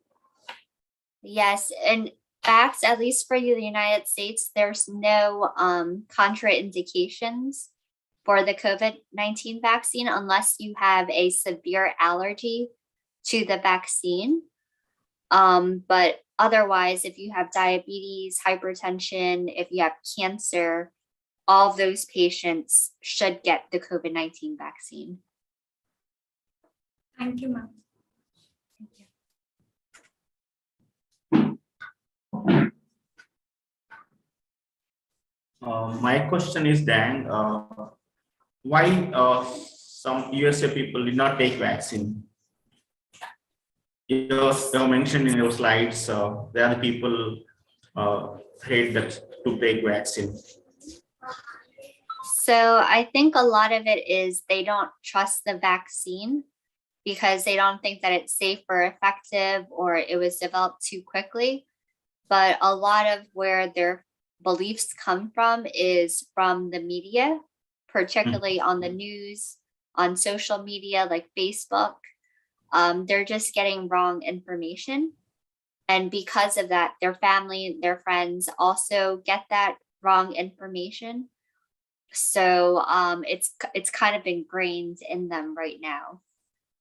Yes, in fact, at least for the United States, there's no contraindications for the COVID-19 vaccine unless you have a severe allergy to the vaccine. But otherwise, if you have diabetes, hypertension, if you have cancer, all of those patients should get the COVID-19 vaccine. Thank you, ma'am. My question is then, why some USA people did not take vaccine? You have mentioned in your slides, there are the people hate that to take vaccine. So I think a lot of it is they don't trust the vaccine because they don't think that it's safe or effective, or it was developed too quickly. But a lot of where their beliefs come from is from the media, particularly on the news, on social media like Facebook. They're just getting wrong information. And because of that, their family, their friends also get that wrong information. So it's kind of ingrained in them right now.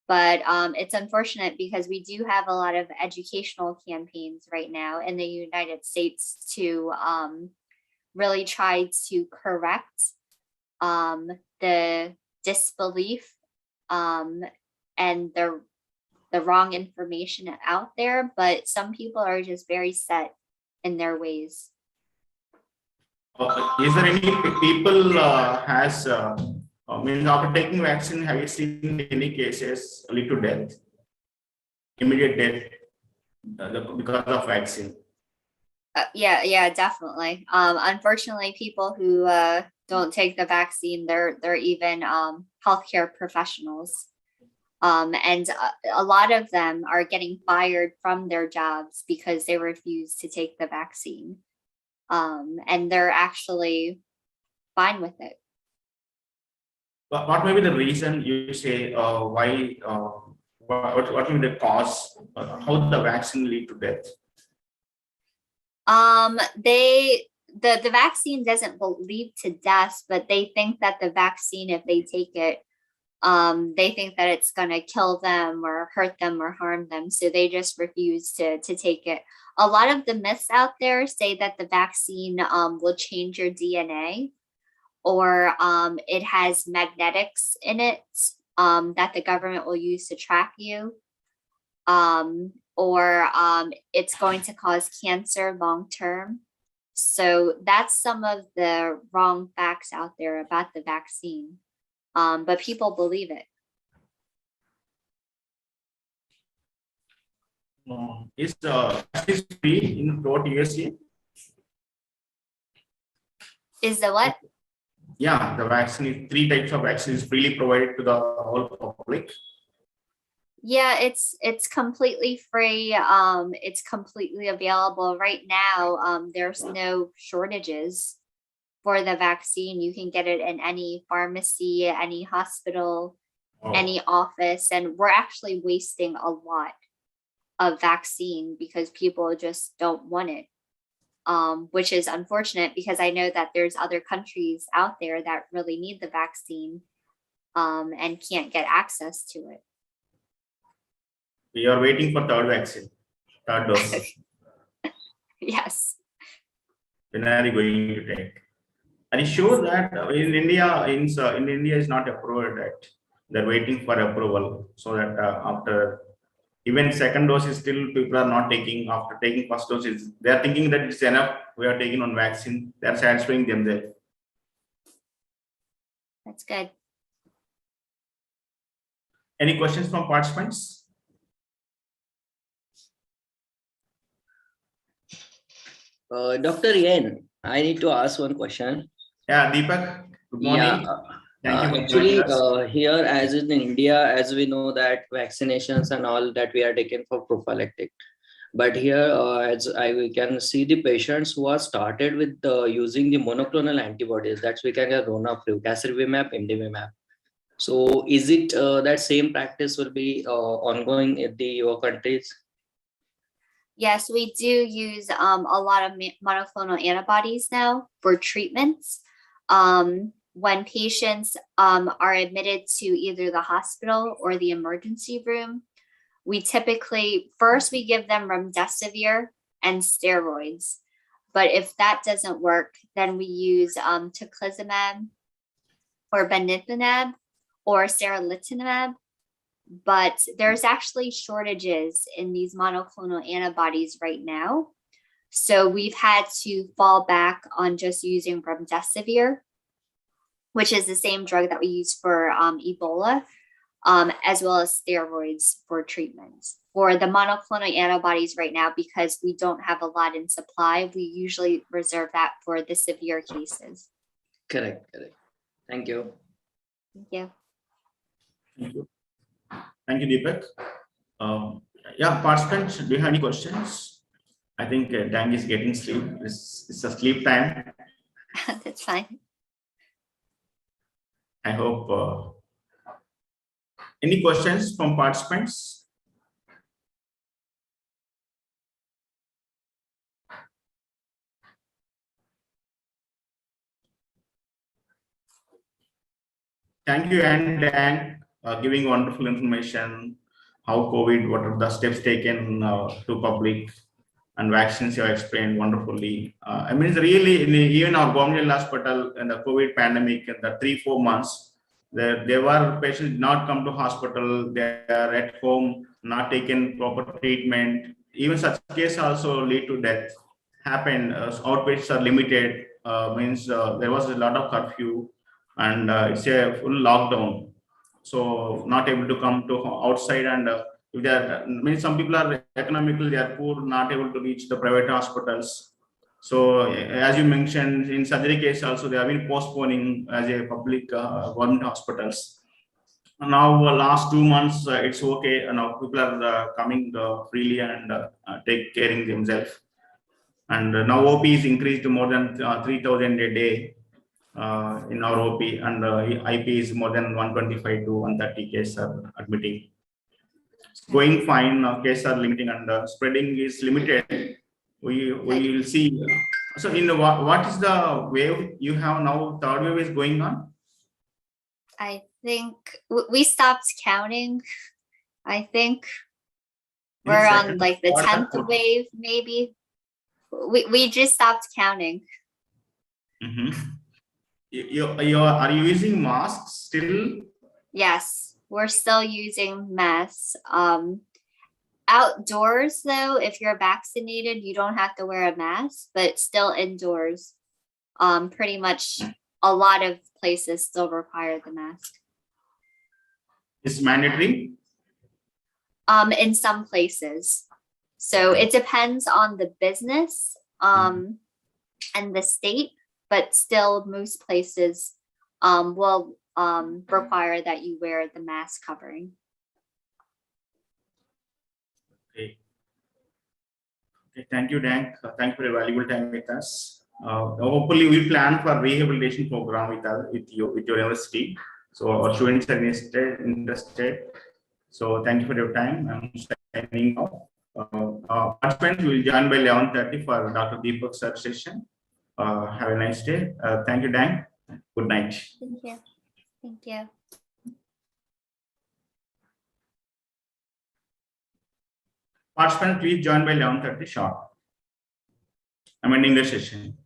But it's unfortunate because we do have a lot of educational campaigns right now in the United States to really try to correct the disbelief and the wrong information out there. But some people are just very set in their ways. Is there any people means after taking vaccine, have you seen any cases lead to death, immediate death because of vaccine? Yeah, definitely. Unfortunately, people who don't take the vaccine, they're even healthcare professionals. And a lot of them are getting fired from their jobs because they refuse to take the vaccine. And they're actually fine with it. But what may be the reason you say why? What may be the cause? How the vaccine lead to death? The vaccine doesn't lead to death, but they think that the vaccine, if they take it, they think that it's going to kill them or hurt them or harm them. So they just refuse to take it. A lot of the myths out there say that the vaccine will change your DNA, or it has magnetics in it that the government will use to track you, or it's going to cause cancer long term. So that's some of the wrong facts out there about the vaccine. But people believe it. Is free in throughout USA? Is the what? Yeah, the vaccine is 3 types of vaccine is freely provided to the whole public. Yeah, it's completely free. It's completely available right now. There's no shortages for the vaccine. You can get it in any pharmacy, any hospital, any office, and we're actually wasting a lot of vaccine because people just don't want it, which is unfortunate because I know that there's other countries out there that really need the vaccine and can't get access to it. We are waiting for third vaccine, third dose. Yes. When are you going to take? Are you sure that in India, in India is not approved yet? They're waiting for approval so that after even second dose is still people are not taking. After taking first dose, they are thinking that it's enough. We are taking on vaccine. They are satisfying themselves. That's good. Any questions from participants? Dr. Yen, I need to ask one question. Yeah, Deepak, good morning. Yeah, Thank you for actually, joining us. here as in India, as we know that vaccinations and all that we are taken for prophylactic. But here, as we can see the patients who are started with using the monoclonal antibodies, that's we can get Ronaflu, Casirivimab, Imdivimab. So is it that same practice will be ongoing in your countries? Yes, we do use a lot of monoclonal antibodies now for treatments. When patients are admitted to either the hospital or the emergency room, we typically, first we give them remdesivir and steroids. But if that doesn't work, then we use tocilizumab or benignimab or seralutinib. But there's actually shortages in these monoclonal antibodies right now. So we've had to fall back on just using remdesivir, which is the same drug that we use for Ebola, as well as steroids for treatments. For the monoclonal antibodies right now, because we don't have a lot in supply, we usually reserve that for the severe cases. Correct. Thank you. Thank you. Thank you. Thank you, Deepak. Yeah, participants, do you have any questions? I think Dang is getting sleep. It's a sleep time. That's fine. I hope. Any questions from participants? Thank you, and Dan, giving wonderful information, how COVID, what are the steps taken to public, and vaccines you have explained wonderfully. I mean, it's really, even our government hospital in the COVID pandemic, in the 3-4 months, there were patients did not come to hospital, they are at home, not taken proper treatment. Even such case also lead to death. Happened, outpatients are limited, means there was a lot of curfew, and it's a full lockdown, so not able to come to outside. And if they are, means some people are economically they are poor, not able to reach the private hospitals. So as you mentioned, in surgery case also they have been postponing as a public government hospitals. Now last 2 months it's okay, and now people are coming freely and take caring themselves. And now OP is increased to more than 3,000 a day in our OP, and IP is more than 125 to 130 cases are admitting. It's going fine. Cases are limiting, and spreading is limited. We will see. So in what is the wave you have now? Third wave is going on. I think we stopped counting. I think we're on like the 10th wave, maybe. We just stopped counting. Are you using masks still? Yes, we're still using masks. Outdoors though, if you're vaccinated, you don't have to wear a mask, but still indoors, pretty much a lot of places still require the mask. It's mandatory? In some places. So it depends on the business and the state, but still most places will require that you wear the mask covering. Okay. Thank you, Dan. Thank you for your valuable time with us. Hopefully, we plan for rehabilitation program with your university. So our students are interested. So thank you for your time. I'm signing off. Participants will join by 11:30 for Dr. Deepak's session. Have a nice day. Thank you, Dan. Good night. Thank you. Thank you. Participants, please join by 11:30 sharp. I'm ending the session.